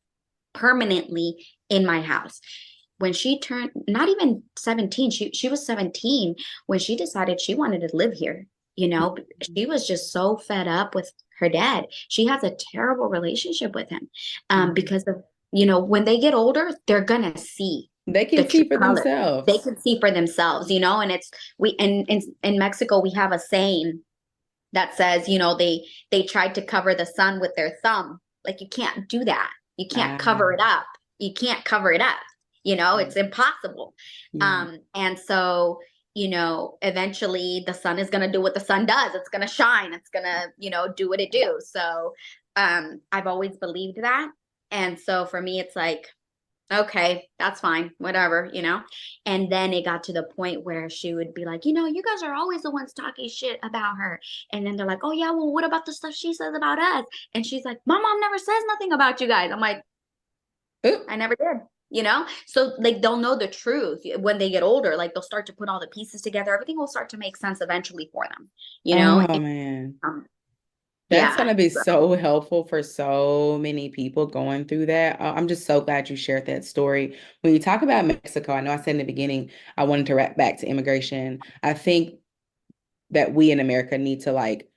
permanently in my house. When she turned not even 17, she was 17 when she decided she wanted to live here. She was just so fed up with her dad. She has a terrible relationship with him, Mhm. because of, when they get older, they're gonna see They the can true see for color. They themselves. can see for themselves, and it's we in Mexico we have a saying that says, they tried to cover the sun with their thumb. Like you can't do that. You can't cover Ah, it up. You can't cover it up. yeah. It's impossible. Yeah. And so, eventually the sun is going to do what the sun does. It's going to shine. It's going to, do what it do. So, I've always believed that. And so for me, it's like, okay, that's fine, whatever. And then it got to the point where she would be like, you guys are always the ones talking shit about her. And then they're like, oh, yeah, well, what about the stuff she says about us? And she's like, my mom never says nothing about you guys. I'm like, Oop. I never did. So like they'll know the truth when they get older. Like they'll start to put all the pieces together. Everything will start to make sense eventually for them, you know? Oh And, man. um, That's yeah. going to be so helpful for so many people going through that. I'm just so glad you shared that story. When you talk about Mexico, I know I said in the beginning, I wanted to wrap back to immigration. I think that we in America need to like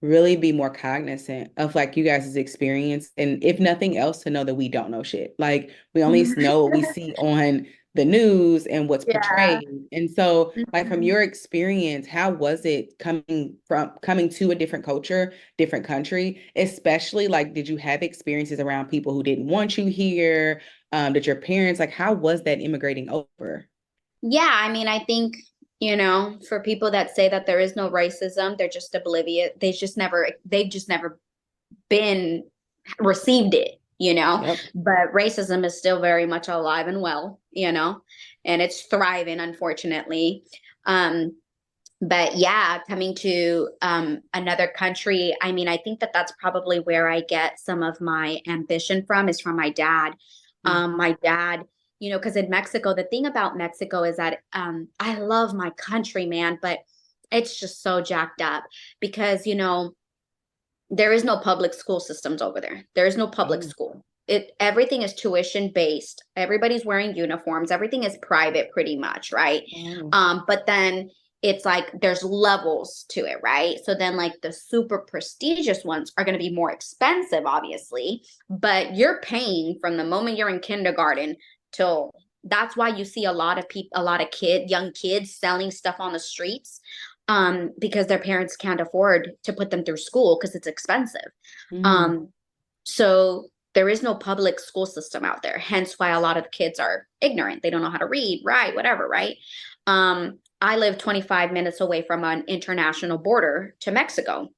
really be more cognizant of like you guys' experience, and if nothing else to know that we don't know shit. Like we only know what we see on the news and what's Yeah. portrayed. And so like from Mhm. your experience, how was it coming to a different culture, different country, especially like did you have experiences around people who didn't want you here? Did your parents, like how was that immigrating over? Yeah, I mean, I think, for people that say that there is no racism, they're just oblivious. They've just never been received it. Yep. But racism is still very much alive and well, and it's thriving, unfortunately. Um, but yeah, coming to another country, I mean, I think that that's probably where I get some of my ambition from, is from my dad. Mhm. My dad, because in Mexico, the thing about Mexico is that I love my country, man, but it's just so jacked up because, there is no public school systems over there. There is no public Oh, school. Everything is tuition based. Everybody's wearing uniforms. Everything is private pretty much, right? oh. But then it's like there's levels to it, right? So then like the super prestigious ones are going to be more expensive, obviously, but you're paying from the moment you're in kindergarten till that's why you see a lot of people, a lot of young kids selling stuff on the streets, because their parents can't afford to put them through school because it's expensive. Mm. Um, so there is no public school system out there, hence why a lot of the kids are ignorant. They don't know how to read, write, whatever, right? I live 25 minutes away from an international border to Mexico.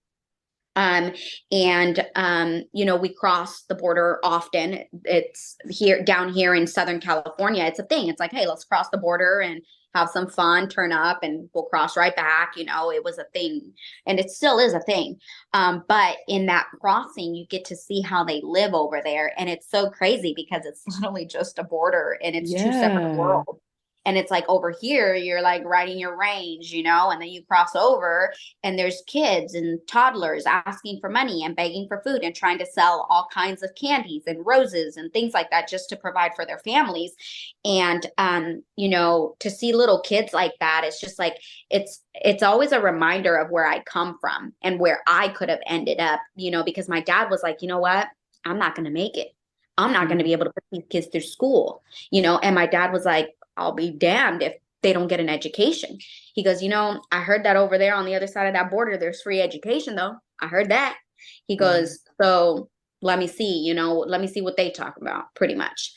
Um, we cross the border often. It's here down here in Southern California. It's a thing. It's like, hey, let's cross the border and have some fun, turn up, and we'll cross right back. It was a thing, and it still is a thing. But in that crossing, you get to see how they live over there, and it's so crazy because it's literally just a border, and it's two separate Yeah. worlds. And it's like over here, you're like riding your range, and then you cross over and there's kids and toddlers asking for money and begging for food and trying to sell all kinds of candies and roses and things like that just to provide for their families. And to see little kids like that, it's just like it's always a reminder of where I come from and where I could have ended up, because my dad was like, you know what, I'm not going to make it. I'm not going to be able to put these kids through school, and my dad was like, I'll be damned if they don't get an education. He goes, I heard that over there on the other side of that border, there's free education though. I heard that. He goes, so let me see, let me see what they talk about pretty much.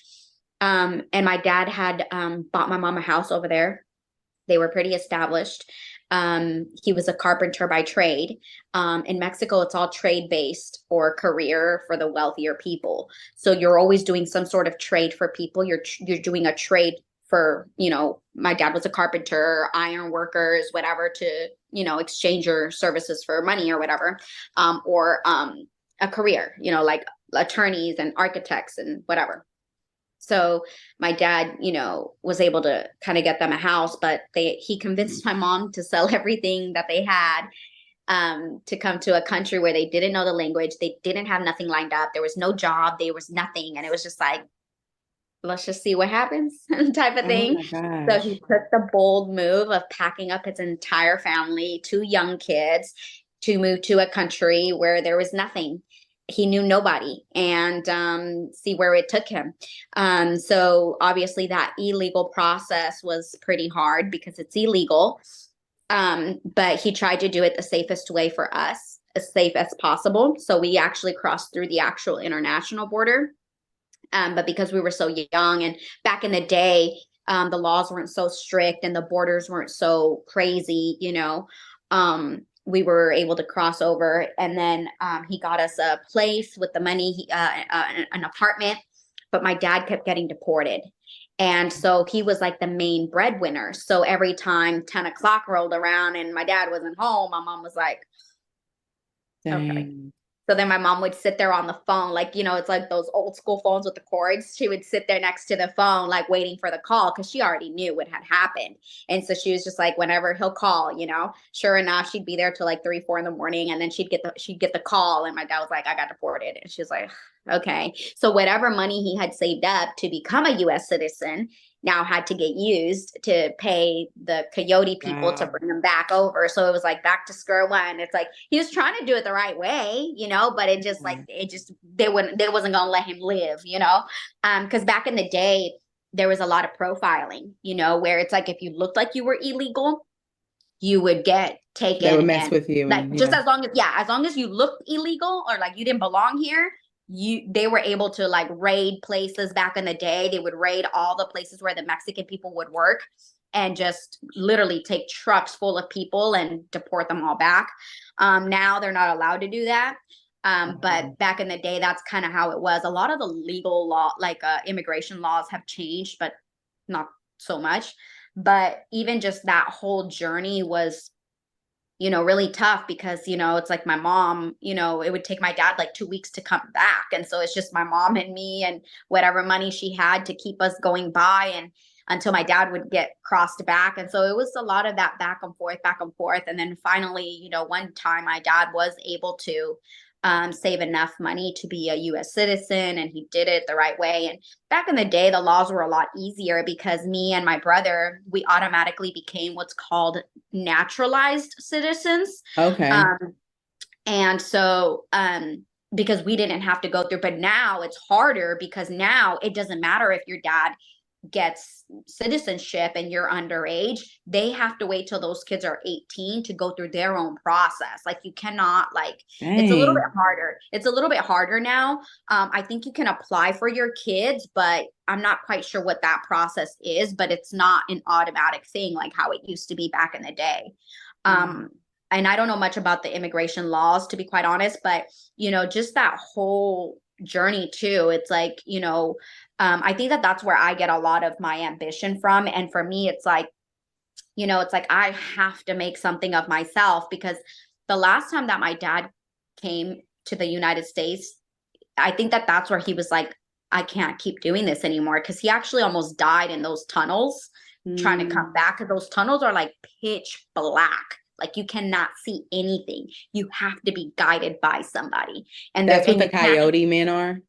And my dad had bought my mom a house over there. They were pretty established. He was a carpenter by trade. In Mexico, it's all trade based or career for the wealthier people. So you're always doing some sort of trade for people. You're doing a trade for, my dad was a carpenter, iron workers, whatever, to, exchange your services for money or whatever, or a career, like attorneys and architects and whatever. So my dad, was able to kind of get them a house, but he convinced my mom to sell everything that they had, to come to a country where they didn't know the language. They didn't have nothing lined up. There was no job. There was nothing. And it was just like, let's just see what happens type of Oh thing. my So he gosh. took the bold move of packing up his entire family, two young kids, to move to a country where there was nothing. He knew nobody, and see where it took him. So obviously that illegal process was pretty hard because it's illegal. But he tried to do it the safest way for us, as safe as possible. So we actually crossed through the actual international border. But because we were so young and back in the day, the laws weren't so strict and the borders weren't so crazy, we were able to cross over. And then he got us a place with the money, an apartment, but my dad kept getting deported. And so he was like the main breadwinner. So every time 10 o'clock rolled around and my dad wasn't home, my mom was like, okay. Dang. So then my mom would sit there on the phone, like, it's like those old school phones with the cords. She would sit there next to the phone, like waiting for the call because she already knew what had happened. And so she was just like, whenever he'll call, sure enough, she'd be there till like 3, 4 in the morning. And then she'd get the call. And my dad was like, I got deported. And she was like, okay. So whatever money he had saved up to become a US citizen now had to get used to pay the coyote people to Wow. bring them back over. So it was like back to square one. It's like he was trying to do it the right way, but they wasn't gonna let him live, because back in the day there was a lot of profiling, where it's like if you looked like you were illegal, you would get They taken would mess and with you like and just yeah. as long as you looked illegal or like you didn't belong here, they were able to like raid places back in the day. They would raid all the places where the Mexican people would work and just literally take trucks full of people and deport them all back. Now they're not allowed to do that. But back in the day, that's kind of how it was. A lot of the legal law, like immigration laws, have changed, but not so much. But even just that whole journey was, really tough because, it's like my mom, it would take my dad like 2 weeks to come back. And so it's just my mom and me and whatever money she had to keep us going by and until my dad would get crossed back. And so it was a lot of that back and forth, back and forth. And then finally, one time my dad was able to save enough money to be a US citizen, and he did it the right way. And back in the day, the laws were a lot easier because me and my brother, we automatically became what's called naturalized citizens. Okay. Um, and so, because we didn't have to go through, but now it's harder because now it doesn't matter if your dad gets citizenship and you're underage, they have to wait till those kids are 18 to go through their own process. Like you cannot like it's a little bit Dang. harder. It's a little bit harder now. I think you can apply for your kids, but I'm not quite sure what that process is, but it's not an automatic thing like how it used to be back in the day. Mm. and I don't know much about the immigration laws, to be quite honest, but, just that whole journey too, it's like, I think that that's where I get a lot of my ambition from. And for me, it's like I have to make something of myself, because the last time that my dad came to the United States, I think that that's where he was like, I can't keep doing this anymore, because he actually almost died in those tunnels trying to come back. Because those tunnels are like pitch black. Like you cannot see anything. You have to be guided by somebody. That's what And the you can't. coyote men are.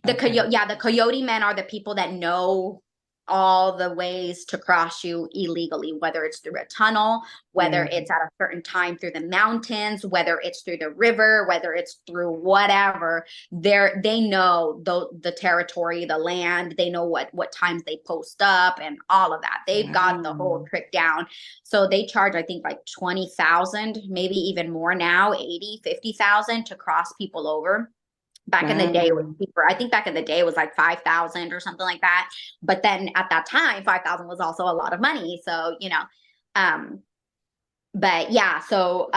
Okay. The coyote men are the people that know all the ways to cross you illegally, whether it's through a tunnel, whether Yeah. it's at a certain time through the mountains, whether it's through the river, whether it's through whatever. They know the territory, the land. They know what times they post up and all of that. They've got the whole Wow. trick down. So they charge, I think, like 20,000, maybe even more now, 80, 50,000 to cross people over. Back in the day, it was Wow. cheaper. I think back in the day it was like 5,000 or something like that. But then at that time, 5,000 was also a lot of money. So, um, but yeah, so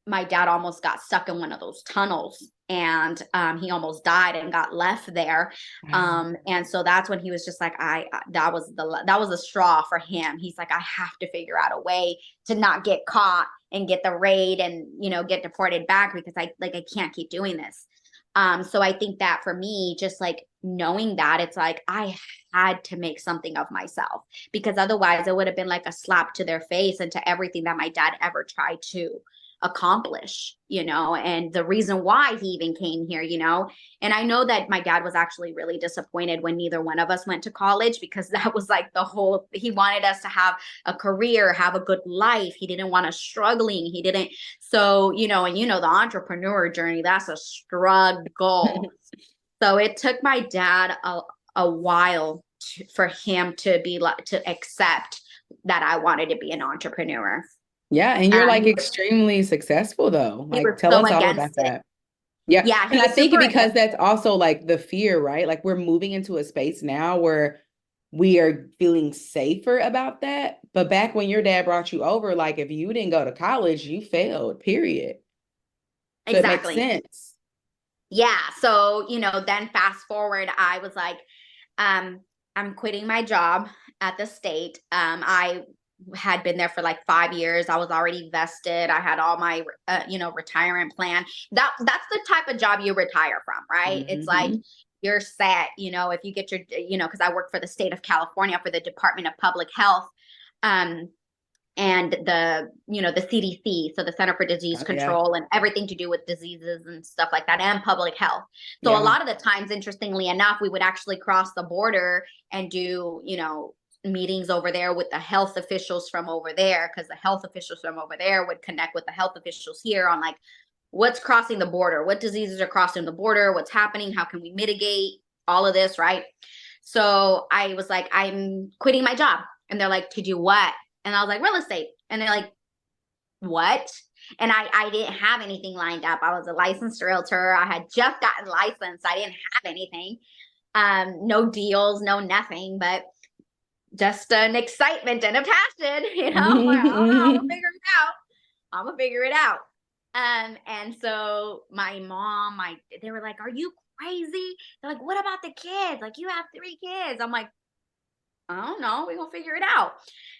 my dad almost got stuck in one of those tunnels, and he almost died and got left there. Wow. And so that's when he was just like, that was the straw for him. He's like, I have to figure out a way to not get caught and get the raid and, get deported back, because I can't keep doing this. So I think that for me, just like knowing that, it's like I had to make something of myself, because otherwise it would have been like a slap to their face and to everything that my dad ever tried to accomplish, and the reason why he even came here, and I know that my dad was actually really disappointed when neither one of us went to college, because that was like he wanted us to have a career, have a good life. He didn't want us struggling. He didn't. So, and the entrepreneur journey, that's a struggle. So it took my dad a while for him to be like, to accept that I wanted to be an entrepreneur. Yeah, and you're like He was extremely successful though. he Like was tell so us all against about it. that. Yeah. Yeah, he And I was think super because against. that's also like the fear, right? Like we're moving into a space now where we are feeling safer about that. But back when your dad brought you over, like if you didn't go to college, you failed, period. So it makes Exactly. sense. Yeah. So, then fast forward, I was like, um, I'm quitting my job at the state. I had been there for like 5 years. I was already vested. I had all my, retirement plan. That's the type of job you retire from, right? It's like Hmm. you're set, if you get your, because I work for the state of California for the Department of Public Health. Um, and the CDC, so the Center for Disease Oh, yeah. Control, and everything to do with diseases and stuff like that, and public health. So a Yeah. lot of the times, interestingly enough, we would actually cross the border and do meetings over there with the health officials from over there, because the health officials from over there would connect with the health officials here on like what's crossing the border, what diseases are crossing the border, what's happening, how can we mitigate all of this, right? So I was like, I'm quitting my job. And they're like, to do what? And I was like, real estate. And they're like, what? And I didn't have anything lined up. I was a licensed realtor. I had just gotten licensed. I didn't have anything. No deals, no nothing, but just an excitement and a passion. I'm like, I don't know, I'm gonna Hmm. figure it out. I'm gonna figure it out. And so my mom, they were like, are you crazy? They're like, what about the kids? Like, you have 3 kids. I'm like, I don't know. We're gonna figure it out.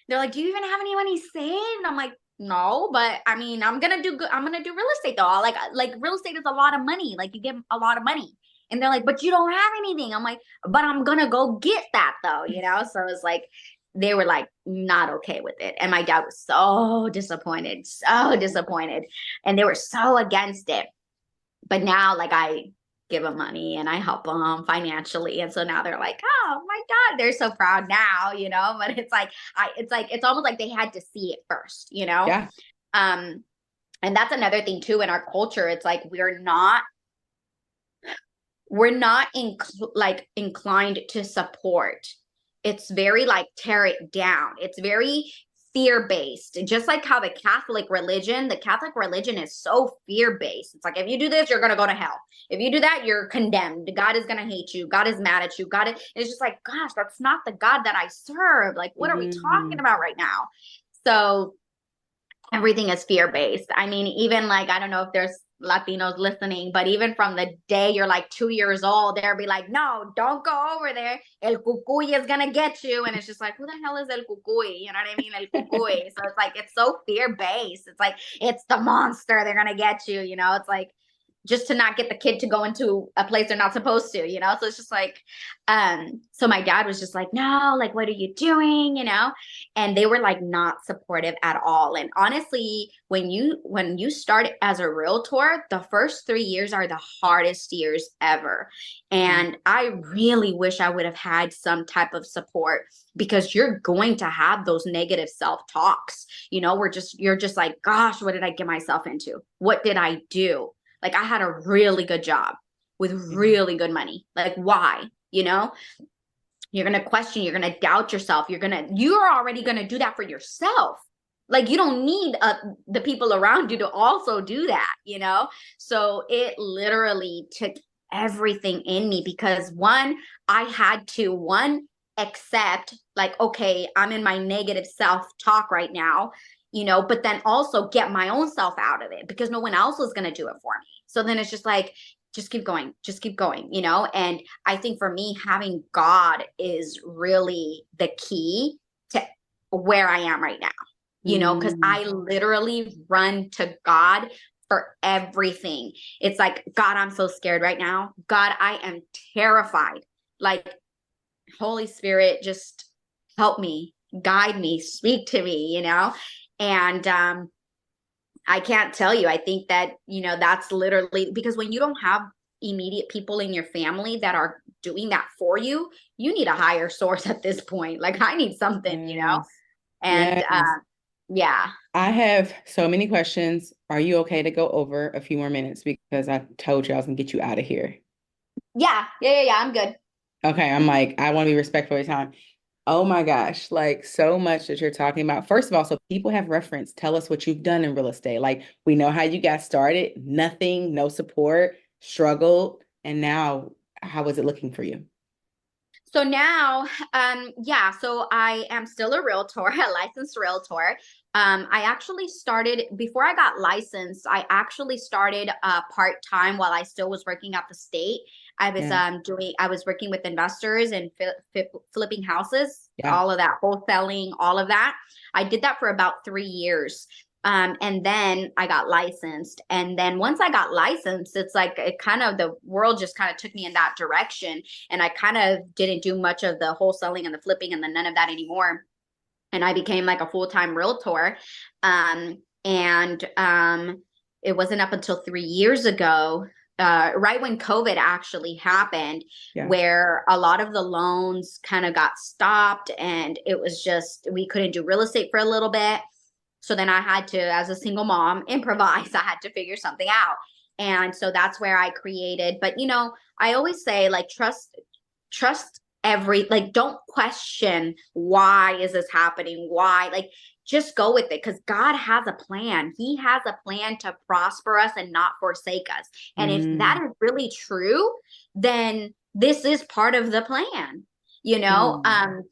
They're like, do you even have any money saved? I'm like, no, but I mean, I'm gonna do good. I'm gonna do real estate though. Like real estate is a lot of money. Like you get a lot of money. And they're like, but you don't have anything. I'm like, but I'm gonna go get that though. So it's like they were like not okay with it. And my dad was so disappointed. And they were so against it. But now like I give them money and I help them financially. And so now they're like, oh my God, they're so proud now. But it's almost like they had to see it first. Yeah. Um, and that's another thing too in our culture. It's like we're not inclined to support. It's very like tear it down. It's very fear-based. Just like how the Catholic religion is so fear-based. It's like if you do this, you're gonna go to hell. If you do that, you're condemned. God is gonna hate you. God is mad at you. It's just like, gosh, that's not the God that I serve. Like, what are we talking Hmm. about right now? So Everything is fear-based. I mean, even like, I don't know if there's Latinos listening, but even from the day you're like 2 years old, they'll be like, no, don't go over there. El cucuy is gonna get you. And it's just like, who the hell is el cucuy? You know what I mean? El cucuy. So it's like, it's so fear-based. It's like, it's the monster. They're gonna get you. You know, it's like, just to not get the kid to go into a place they're not supposed to, you know? So it's just like, so my dad was just like, no, like, what are you doing? You know? And they were like not supportive at all. And honestly, when you start as a realtor, the first 3 years are the hardest years ever. And I really wish I would have had some type of support, because you're going to have those negative self-talks. You know, you're just like, gosh, what did I get myself into? What did I do? Like, I had a really good job with really good money. Like, why? You know, you're going to question, you're going to doubt yourself. You're already going to do that for yourself. Like, you don't need the people around you to also do that, you know? So it literally took everything in me, because I had to accept, like, okay, I'm in my negative self-talk right now, you know, but then also get my own self out of it, because no one else was going to do it for me. So then it's just like, just keep going, you know? And I think for me, having God is really the key to where I am right now, you know, because I literally run to God for everything. It's like, God, I'm so scared right now. God, I am terrified. Like, Holy Spirit, just help me, guide me, speak to me, you know? And I can't tell you. I think that, you know, that's literally because when you don't have immediate people in your family that are doing that for you, you need a higher source at this point. Like, I need something, you know? Yes. And Yes. yeah. I have so many questions. Are you okay to go over a few more minutes? Because I told you I was gonna get you out of here. Yeah. I'm good. Okay, I'm like, I want to be respectful of your time. Oh my gosh, like so much that you're talking about. First of all, so people have reference. Tell us what you've done in real estate. Like, we know how you got started, nothing, no support, struggled, and now how is it looking for you? So now, yeah, so I am still a realtor, a licensed realtor. I actually started before I got licensed. I actually started part-time while I still was working at the state. Yeah, I was working with investors and flipping houses, yeah. all of that, wholesaling, all of that. I did that for about 3 years. And then I got licensed. And then once I got licensed, it's like the world just kind of took me in that direction. And I kind of didn't do much of the wholesaling and the flipping and the none of that anymore. And I became like a full-time realtor. And it wasn't up until 3 years ago, right when COVID actually happened, Yeah. where a lot of the loans kind of got stopped, and it was just, we couldn't do real estate for a little bit. So then I had to, as a single mom, improvise. I had to figure something out. And so that's where I created. But, you know, I always say, like, trust like, don't question, why is this happening? Why? Like, just go with it, because God has a plan. He has a plan to prosper us and not forsake us. And if that Mm, is really true, then this is part of the plan, you know? mm.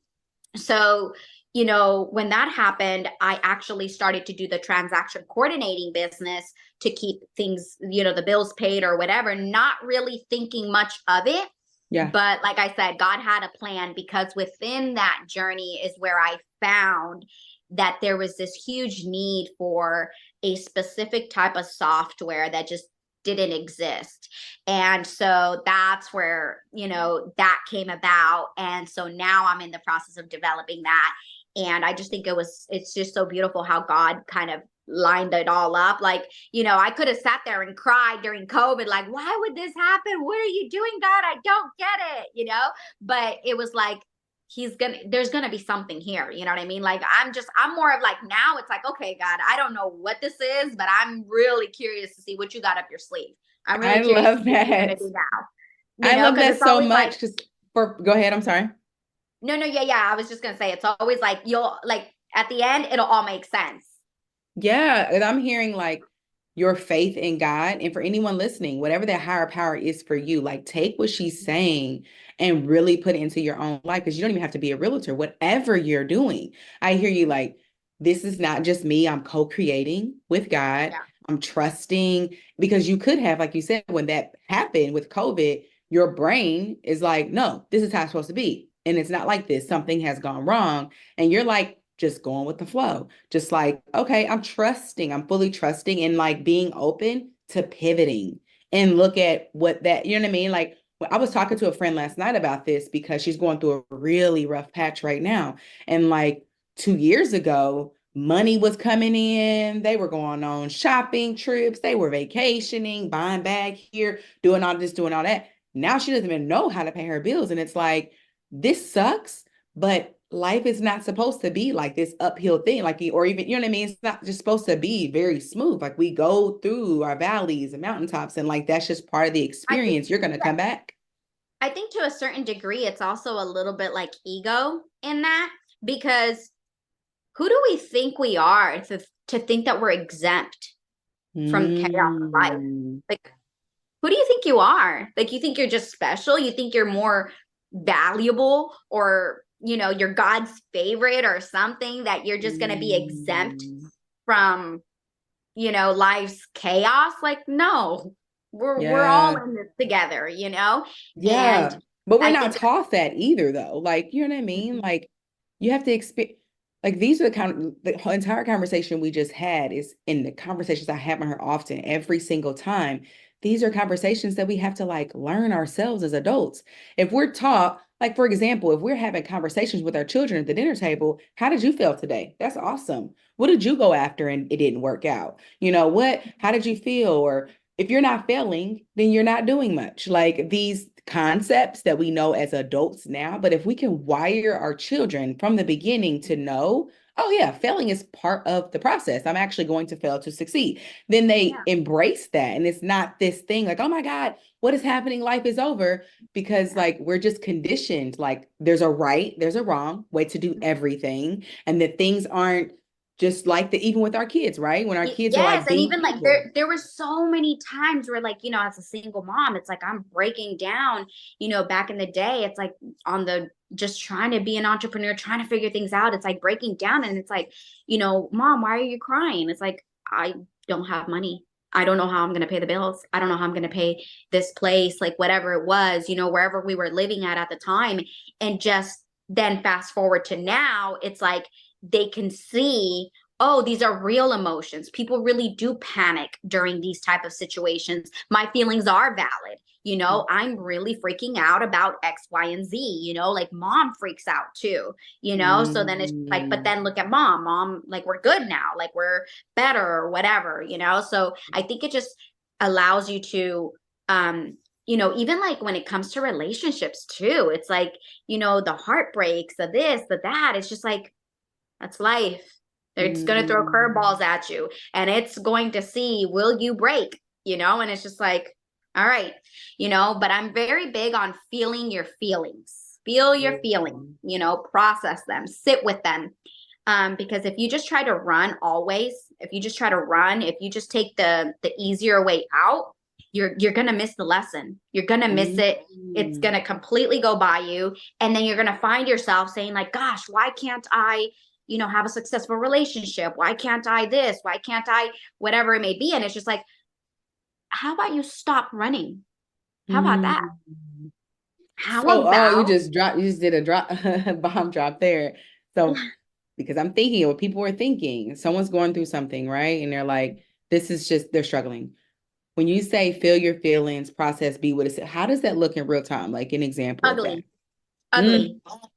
So, you know, when that happened, I actually started to do the transaction coordinating business to keep things, you know, the bills paid or whatever, not really thinking much of it. Yeah. But like I said, God had a plan, because within that journey is where I found that there was this huge need for a specific type of software that just didn't exist. And so that's where, you know, that came about. And so now I'm in the process of developing that. And I just think it's just so beautiful how God kind of lined it all up. Like, you know, I could have sat there and cried during COVID, like, why would this happen? What are you doing, God? I don't get it, you know? But it was like, there's gonna be something here, you know what I mean? Like, I'm more of like, now it's like, okay, God, I don't know what this is, but I'm really curious to see what you got up your sleeve. I'm really I curious to love see what you're gonna that. do now, you I know, love because that it's so always much like, because go ahead, I'm sorry. no, yeah, I was just gonna say, it's always like, you'll like, at the end, it'll all make sense. Yeah, and I'm hearing like your faith in God. And for anyone listening, whatever that higher power is for you, like take what she's saying and really put it into your own life, because you don't even have to be a realtor, whatever you're doing. I hear you like this is not just me. I'm co-creating with God. Yeah. I'm trusting because you could have, like you said, when that happened with COVID, your brain is like, no, this is how it's supposed to be. And it's not like this. Something has gone wrong. And you're like, just going with the flow. Just like, okay, I'm trusting. I'm fully trusting and like being open to pivoting and look at what that, you know what I mean? Like, I was talking to a friend last night about this because she's going through a really rough patch right now. And like 2 years ago, money was coming in. They were going on shopping trips. They were vacationing, buying back here, doing all this, doing all that. Now she doesn't even know how to pay her bills. And it's like, this sucks, but life is not supposed to be like this uphill thing, like, or even, you know what I mean? It's not just supposed to be very smooth. Like we go through our valleys and mountaintops, and like that's just part of the I think experience. You're going to come back. I think to a certain degree, it's also a little bit like ego in that, because who do we think we are to think that we're exempt from chaos of life? Mm, Like, who do you think you are? Like, you think you're just special? You think you're more valuable, or, you're God's favorite or something, that you're just going to be exempt mm, from, life's chaos? Like, no, we're all yeah. in this together, and Yeah. But we're I not think taught that either, though. Like, you know what I mean? Like, you have to expect, like, these are the kind of the whole entire conversation we just had is in the conversations I have with her often, every single time. These are conversations that we have to like learn ourselves as adults. If we're taught, like, for example, if we're having conversations with our children at the dinner table, how did you feel today? That's awesome. What did you go after and it didn't work out? You know, how did you feel? Or if you're not failing, then you're not doing much. Like these concepts that we know as adults now, but if we can wire our children from the beginning to know, oh yeah, failing is part of the process. I'm actually going to fail to succeed. Then they yeah, embrace that. And it's not this thing like, oh my God, what is happening? Life is over. Because yeah. like we're just conditioned, like there's a right, there's a wrong way to do everything. And that things aren't just like the even with our kids, right? When our kids are Yes, like and being even like evil. there were so many times where, like, as a single mom, it's like I'm breaking down, back in the day, it's like on the just trying to be an entrepreneur, trying to figure things out. It's like breaking down, and it's like, mom, why are you crying? It's like, I don't have money. I don't know how I'm going to pay the bills. I don't know how I'm going to pay this place, like whatever it was, wherever we were living at the time. And just then fast forward to now, it's like they can see, oh, these are real emotions. People really do panic during these type of situations. My feelings are valid. I'm really freaking out about X, Y, and Z, like mom freaks out too, so then it's like, but Mm, then look at mom, like we're good now, like we're better or whatever, so I think it just allows you to, even like when it comes to relationships too, it's like, the heartbreaks, the this, the that, it's just like, that's life. It's going to throw mm, curveballs at you, and it's going to see, will you break? And it's just like, all right, but I'm very big on feeling your feelings. Feel your feelings, mm, process them, sit with them. Because if you just try to run always, if you just try to run, if you just take the easier way out, you're gonna miss the lesson. You're gonna miss it. It's mm, gonna completely go by you. And then you're gonna find yourself saying, like, gosh, why can't I, have a successful relationship? Why can't I this? Why can't I, whatever it may be? And it's just like, how about you stop running? How about that? mm. How So, oh, about you just did a drop, bomb drop there. So, because I'm thinking what people are thinking, someone's going through something, right? And they're like, this is just, they're struggling. When you say feel your feelings, process, be what it said, how does that look in real time? Like an example of that. ugly? Mm, Ugly.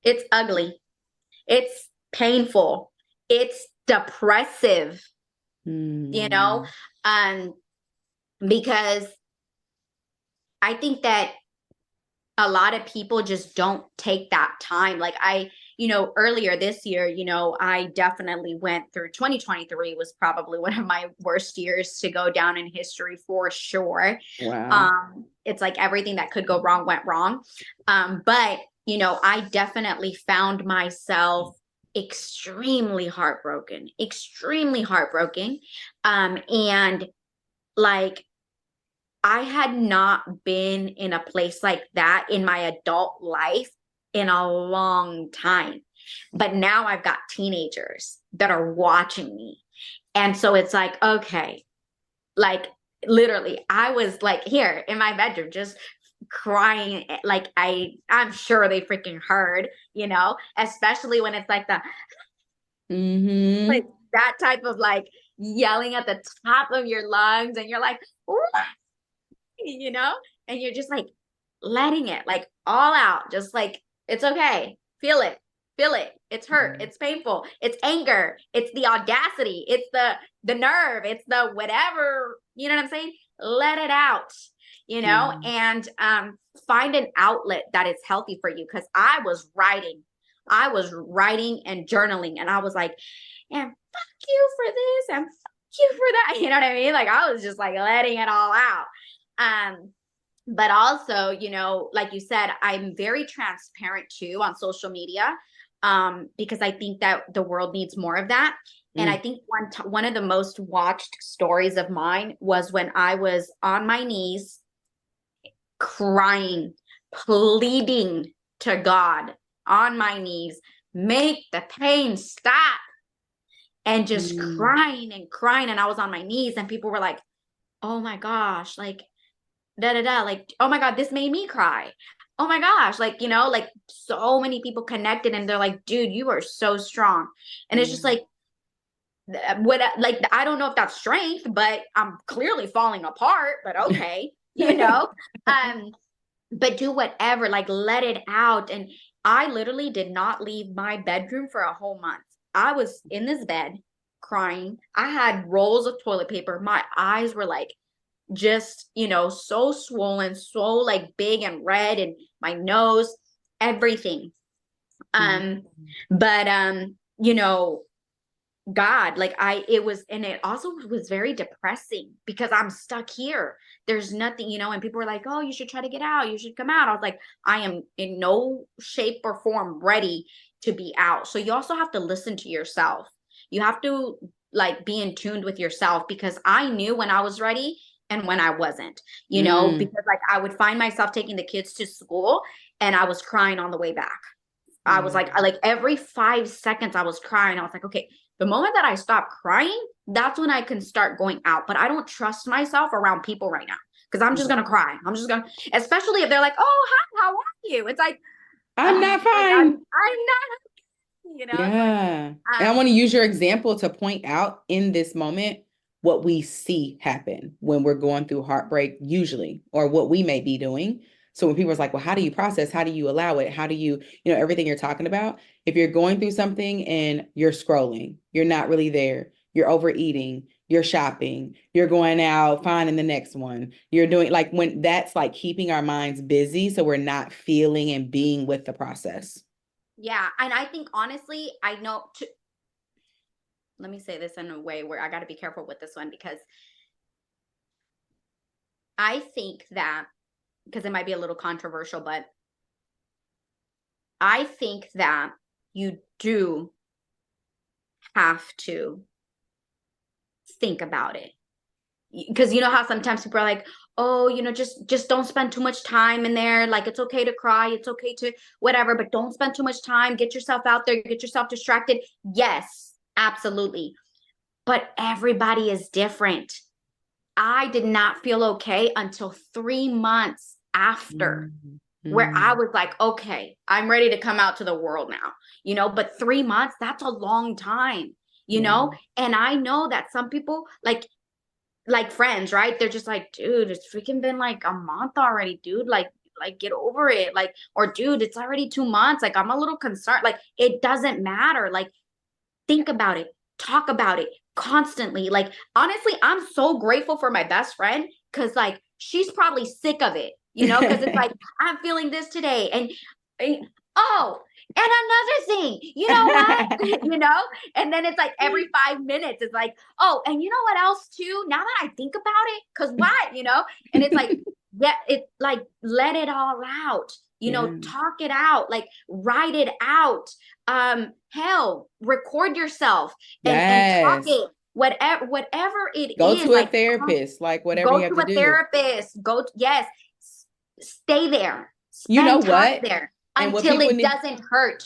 It's ugly. It's painful. It's depressive, you know, mm, um, because I think that a lot of people just don't take that time. Like earlier this year, I definitely went through 2023 was probably one of my worst years to go down in history for sure. wow. It's like everything that could go wrong went wrong. But I definitely found myself extremely heartbroken, extremely heartbroken. And like I had not been in a place like that in my adult life in a long time. But now I've got teenagers that are watching me. And so it's like, okay, like literally, I was like here in my bedroom, just crying. Like I'm sure they freaking heard, especially when it's like like that type of like yelling at the top of your lungs, and you're like, what? you know, and you're just like letting it like all out, just like it's okay, feel it, it's hurt, it's painful, it's anger, it's the audacity, it's the nerve, it's the whatever, you know what I'm saying? Let it out, and find an outlet that is healthy for you, because I was writing and journaling, and I was like, and fuck you for this and fuck you for that, you know what I mean? Like I was just like letting it all out. But also, like you said, I'm very transparent too on social media, because I think that the world needs more of that. And I think one of the most watched stories of mine was when I was on my knees crying, pleading to God on my knees, make the pain stop, and just crying and crying. And I was on my knees, and people were like, oh my gosh, like da da da, like, oh my God, this made me cry. Oh my gosh, like, like so many people connected, and they're like, dude, you are so strong. And it's just like, like, I don't know if that's strength, but I'm clearly falling apart, but okay, but do whatever, like let it out. And I literally did not leave my bedroom for a whole month. I was in this bed crying. I had rolls of toilet paper. My eyes were like just, so swollen, so like big and red, and my nose, everything. But God, like and it also was very depressing because I'm stuck here. There's nothing, and people were like, oh, you should try to get out. You should come out. I was like, I am in no shape or form ready to be out. So you also have to listen to yourself. You have to like be in tune with yourself, because I knew when I was ready and when I wasn't, because like I would find myself taking the kids to school and I was crying on the way back. I was like every 5 seconds I was crying. I was like, okay, the moment that I stop crying, that's when I can start going out. But I don't trust myself around people right now, because I'm just going to cry. I'm just going to, especially if they're like, oh, hi, how are you? It's like, I'm not like, fine. I'm not, Yeah. Like, And I want to use your example to point out in this moment what we see happen when we're going through heartbreak, usually, or what we may be doing. So when people are like, well, how do you process? How do you allow it? How do you, everything you're talking about? If you're going through something and you're scrolling, you're not really there, you're overeating, you're shopping, you're going out, finding the next one, you're doing like when that's like keeping our minds busy. So we're not feeling and being with the process. yeah. And I think honestly, let me say this in a way where I got to be careful with this one, because I think that, because it might be a little controversial, but I think that you do have to think about it, because you know how sometimes people are like, oh, just don't spend too much time in there, like it's okay to cry, it's okay to whatever, but don't spend too much time, get yourself out there, get yourself distracted. Yes, absolutely, but everybody is different. I did not feel okay until 3 months after, where I was like, okay, I'm ready to come out to the world now, but 3 months, that's a long time, and I know that some people like friends, right? They're just like, dude, it's freaking been like a month already, dude. Like get over it. Like, or dude, it's already 2 months. Like, I'm a little concerned. Like, it doesn't matter. Like, think about it, talk about it constantly. Like, honestly, I'm so grateful for my best friend, because like she's probably sick of it, because it's like, I'm feeling this today. And oh, and another thing, you know what? And then it's like every 5 minutes, it's like, oh, and you know what else too? Now that I think about it, because what, and it's like, yeah, it like let it all out, talk it out, like write it out. Hell, record yourself and talk it. Whatever it go is, to a like therapist, like whatever you go have to to a do. therapist. Yes, stay there. You know Spend time what? there And what until people it need, doesn't hurt.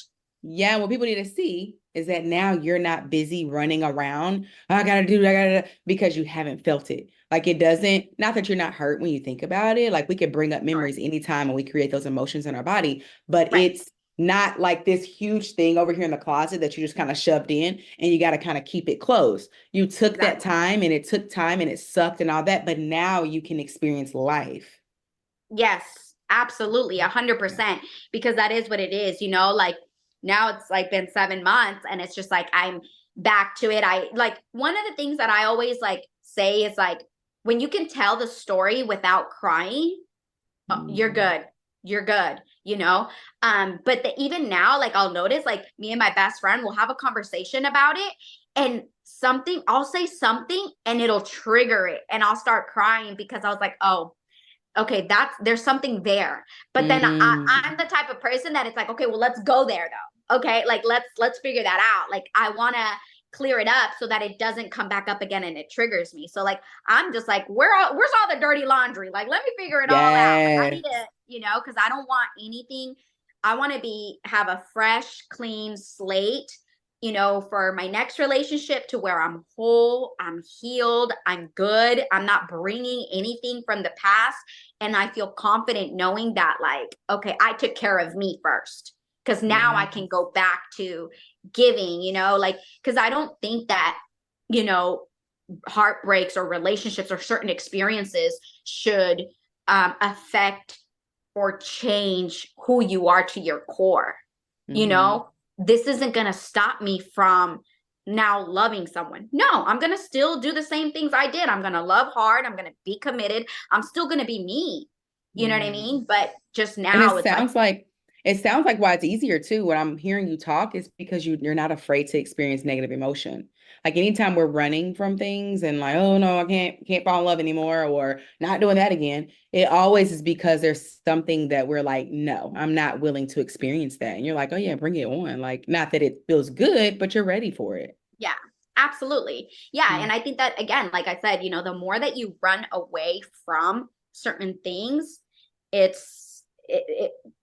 Yeah, what people need to see is that now you're not busy running around. "Oh, I gotta do, I gotta," because you haven't felt it. Like it doesn't, not that you're not hurt when you think about it. Like we could bring up Sure. memories anytime and we create those emotions in our body, but Right. it's not like this huge thing over here in the closet that you just kind of shoved in and you got to kind of keep it closed. You took that Exactly. time and it took time and it sucked and all that, but now you can experience life. Yes, absolutely, Yeah. 100%. Because that is what it is, you know, like now it's like been 7 months and it's just like I'm back to it. I like one of the things that I always like say is like when you can tell the story without crying, you're Mhm. good. You're good, you know? But even now, like I'll notice like me and my best friend will have a conversation about it and something, I'll say something and it'll trigger it and I'll start crying because I was like, oh, okay, that's there's something there. But then I'm Mm. the type of person that it's like, okay, well, let's go there though. Okay, like let's figure that out. Like I want to clear it up so that it doesn't come back up again and it triggers me. So like I'm just like, where's all the dirty laundry? Like let me figure it all out. Like I need Yes. to, you know, because I don't want anything. I want to be have a fresh, clean slate, you know, for my next relationship to where I'm whole, I'm healed, I'm good, I'm not bringing anything from the past. And I feel confident knowing that, like, okay, I took care of me first. Cause now I can Yes. go back to giving, you know, like, cause I don't think that, you know, heartbreaks or relationships or certain experiences should affect or change who you are to your core. You Hmm. know, this isn't going to stop me from now loving someone. No, I'm going to still do the same things I did. I'm going to love hard. I'm going to be committed. I'm still going to be me. You know what I Yes. mean? But just And now it's like, it sounds like why it's easier too. When I'm hearing you talk is because you're not afraid to experience negative emotion. Like anytime we're running from things and like, oh no, I can't fall in love anymore or not doing that again, it always is because there's something that we're like, no, I'm not willing to experience that. And you're like, oh yeah, bring it on. Like not that it feels good, but you're ready for it. yeah, absolutely. Yeah. Mm. And I think that, again, like I said, you know, the more that you run away from certain things,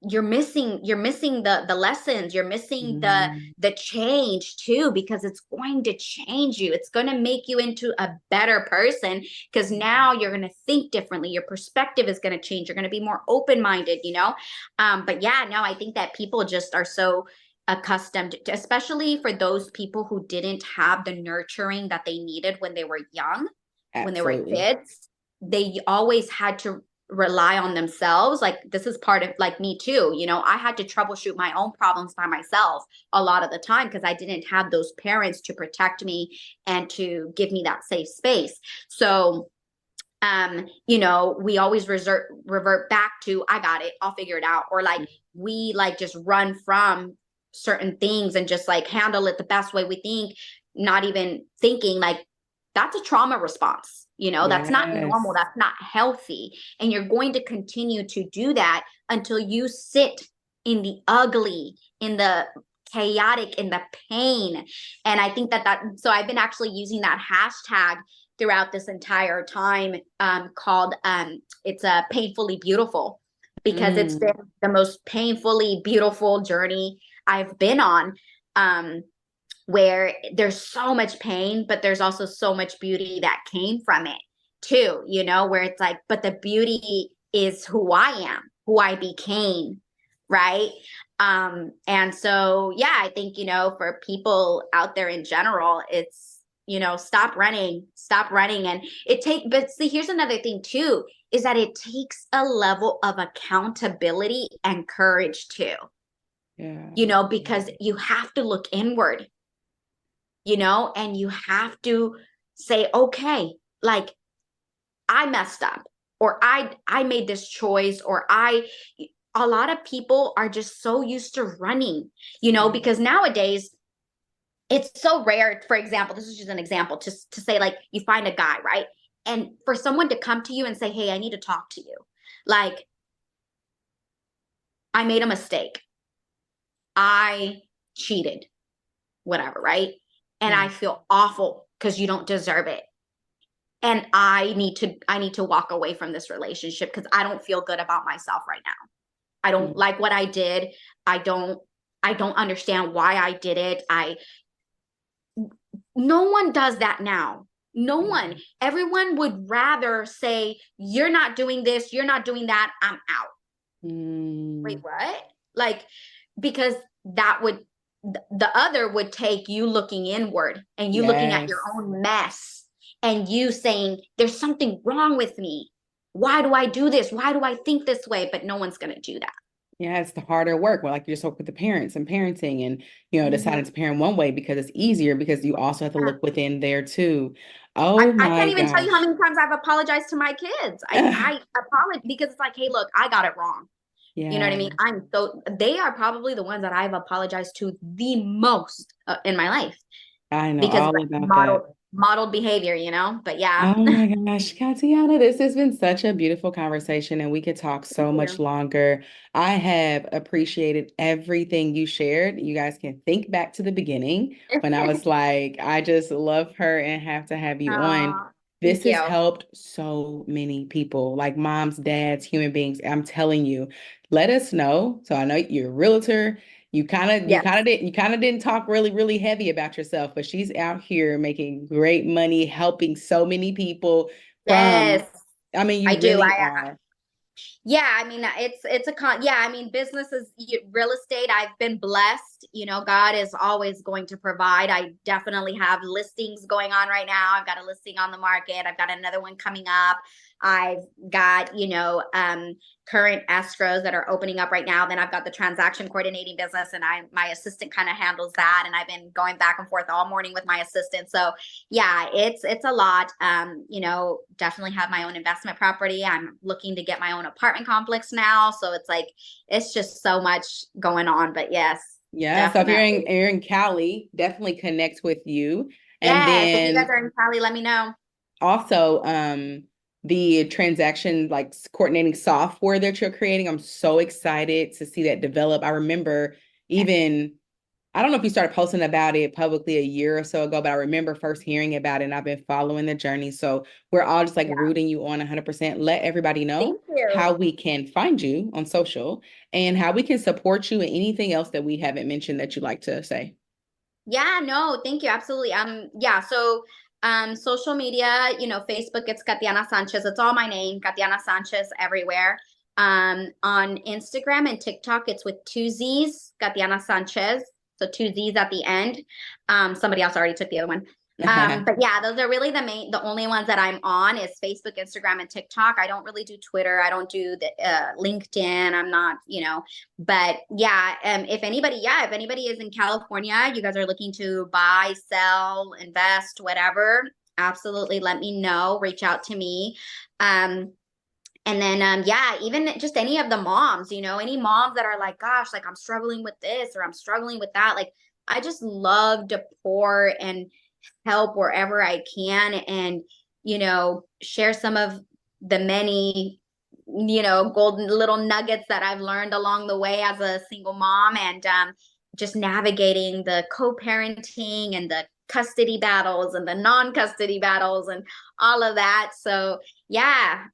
you're missing the lessons, you're missing Mm. the change too, because it's going to change you, it's going to make you into a better person, because now you're going to think differently, your perspective is going to change, you're going to be more open-minded, you know. But yeah, no, I think that people just are so accustomed to, especially for those people who didn't have the nurturing that they needed when they were young, when they were Absolutely. kids, they always had to rely on themselves. Like this is part of like me too, you know, I had to troubleshoot my own problems by myself a lot of the time because I didn't have those parents to protect me and to give me that safe space. So you know, we always revert back to I got it, I'll figure it out, or like we like just run from certain things and just like handle it the best way we think, not even thinking like that's a trauma response. You know, that's not normal, Yes. that's not healthy, and you're going to continue to do that until you sit in the ugly, in the chaotic, in the pain. And I think that so I've been actually using that hashtag throughout this entire time, called it's a painfully beautiful, because it's been Mm. the most painfully beautiful journey I've been on, where there's so much pain but there's also so much beauty that came from it too, you know, where it's like but the beauty is who I am, who I became, right? And so yeah, I think, you know, for people out there in general, it's, you know, stop running. And it take but see, here's another thing too, is that it takes a level of accountability and courage too, Yeah. you know, because you have to look inward, you know, and you have to say, okay, like I messed up, or I made this choice, or I a lot of people are just so used to running, you know, Mm. because nowadays it's so rare. For example, this is just an example to say like you find a guy, right? And for someone to come to you and say, hey, I need to talk to you. Like, I made a mistake. I cheated, whatever, right? And I Yeah. feel awful because you don't deserve it. And I need to walk away from this relationship because I don't feel good about myself right now. I don't Mm. like what I did. I don't I don't understand why I did it. I No one does that now. No one. Everyone would rather say, you're not doing this, you're not doing that, I'm out. Wait, Mm, what? Like, because that would, the other would take you looking inward and you looking at your yes. own mess and you saying, there's something wrong with me. Why do I do this? Why do I think this way? But no one's going to do that. Yeah, it's the harder work. Well, like you just spoke with the parents and parenting and, deciding Mhm. to parent one way because it's easier because you also have to Yeah. look within there too. Oh I my can't even tell you how gosh. many times I've apologized to my kids. I apologize because it's like, hey, look, I got it wrong. You know what I Yeah, mean? They are probably the ones that I've apologized to the most in my life I know because all like about that. modeled behavior, you know? But yeah. Oh my gosh, Katiana, this has been such a beautiful conversation, and we could talk Thank so much you. longer. I have appreciated everything you shared. You guys can think back to the beginning when I was like, I just love her and have to have you on. Oh, This thank has you. helped so many people, like moms, dads, human beings. I'm telling you, let us know. So I know you're a realtor. Yes. You kind of didn't talk really heavy about yourself, but she's out here making great money, helping so many people from, Yes, I mean, I you do. really are. Yeah, I mean, it's a yeah, I mean, business is real estate. I've been blessed. You know, God is always going to provide. I definitely have listings going on right now. I've got a listing on the market. I've got another one coming up. I've got, current escrows that are opening up right now. Then I've got the transaction coordinating business and my assistant kind of handles that. And I've been going back and forth all morning with my assistant. So yeah, it's a lot. Definitely have my own investment property. I'm looking to get my own apartment complex now. So it's like it's just so much going on. But yes, Yeah. So if definitely. you're in Cali, definitely connect with you. And Yes. If you guys then are in Cali, let me know. also, the transaction like coordinating software that you're creating, I'm so excited to see that develop. I remember even I don't know if you started posting about it publicly a year or so ago, but I remember first hearing about it and I've been following the journey. So we're all just like Yeah. rooting you on 100%. Let everybody know Thank you. how we can find you on social and how we can support you and anything else that we haven't mentioned that you'd like to say. Yeah, no, thank you. Absolutely. Yeah, so social media, Facebook, it's Katiana Sanchez. It's all my name, Katiana Sanchez everywhere. On Instagram and TikTok, it's with two Z's, Katiana Sanchez. So two Z's at the end. Somebody else already took the other one. But yeah, those are really the only ones that I'm on is Facebook, Instagram, and TikTok. I don't really do Twitter. I don't do the LinkedIn. I'm not, but yeah, if anybody is in California, you guys are looking to buy, sell, invest, whatever, absolutely let me know. Reach out to me. And then yeah, even just any of the moms, any moms that are like, gosh, like I'm struggling with this or I'm struggling with that. Like I just love to pour and help wherever I can and, share some of the many, golden little nuggets that I've learned along the way as a single mom and just navigating the co-parenting and the custody battles and the non-custody battles and all of that. So yeah,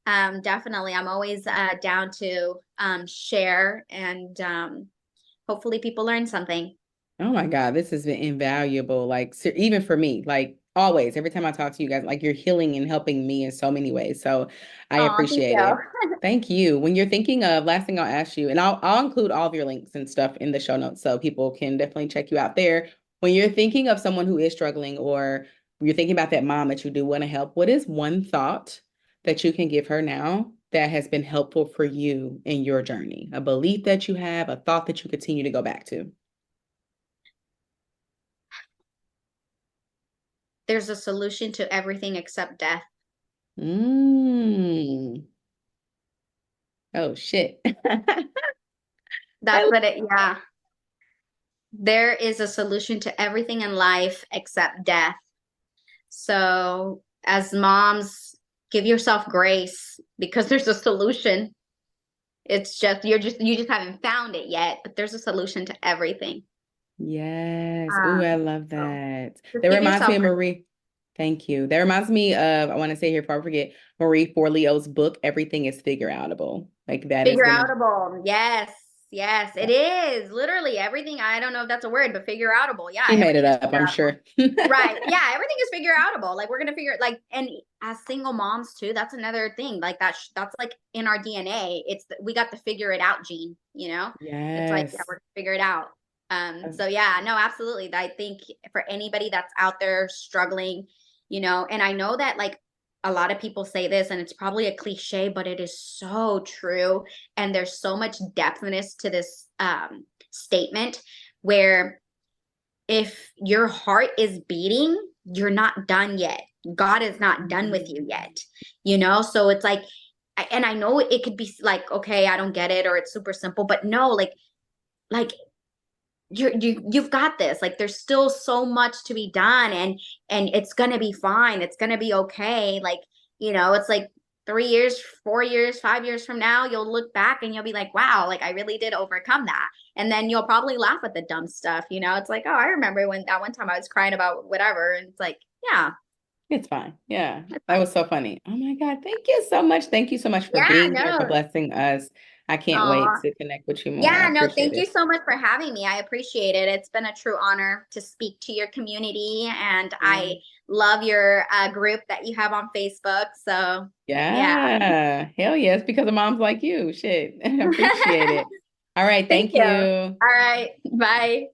definitely. I'm always down to share and hopefully people learn something. Oh my God, this has been invaluable. Like, even for me, like always, every time I talk to you guys, like you're healing and helping me in so many ways. So I Oh, thank appreciate you. it. Thank you. When you're thinking of, last thing I'll ask you, and I'll include all of your links and stuff in the show notes so people can definitely check you out there. When you're thinking of someone who is struggling or you're thinking about that mom that you do want to help, what is one thought that you can give her now that has been helpful for you in your journey? A belief that you have, a thought that you continue to go back to? There's a solution to everything except death. Mm. Oh shit. That's what yeah. There is a solution to everything in life except death. So, as moms, give yourself grace because there's a solution. It's just you just haven't found it yet, but there's a solution to everything. Yes. Ooh, I love So that. just That give reminds me yourself of grace. Marie. Thank you. That reminds me of, I want to say here before I forget, Marie Forleo's book, Everything is Figure Outable. Like that is Figure gonna, outable. Yes. Yes, Yeah. it is. Literally everything. I don't know if that's a word, but figure outable. Yeah, She made it everything is up, figure I'm outable. sure. Right. Yeah, everything is figure outable. Like we're gonna figure it like and as single moms too, that's another thing. Like that's like in our DNA. We got the figure it out gene, you know? It's like, yeah, Yes. we're gonna figure it out. So yeah, no, absolutely. I think for anybody that's out there struggling, and I know that like a lot of people say this and it's probably a cliche, but it is so true. And there's so much depthness to this statement where if your heart is beating, you're not done yet. God is not done with you Mhm. yet. So it's like, and I know it could be like, okay, I don't get it, or it's super simple, but no, like you've got this. Like there's still so much to be done, and it's gonna be fine. It's gonna be okay. Like, it's like 3 years, 4 years, 5 years from now, you'll look back and you'll be like, wow, like I really did overcome that. And then you'll probably laugh at the dumb stuff. It's like, oh, I remember when that one time I was crying about whatever. And it's like, yeah, It's fine. Yeah. that's That fine. was so funny. Oh my God. Thank you so much. Thank you so much for Yeah, being here, for no. blessing us. I can't wait Oh, to connect with you more. I yeah, no, appreciate thank you it. so much for having me. I appreciate it. It's been a true honor to speak to your community, and I Yeah. love your group that you have on Facebook. So, yeah. Yeah. Hell yes, because of moms like you. Shit. I appreciate it. All right. Thank Thank you. you. All right. Bye.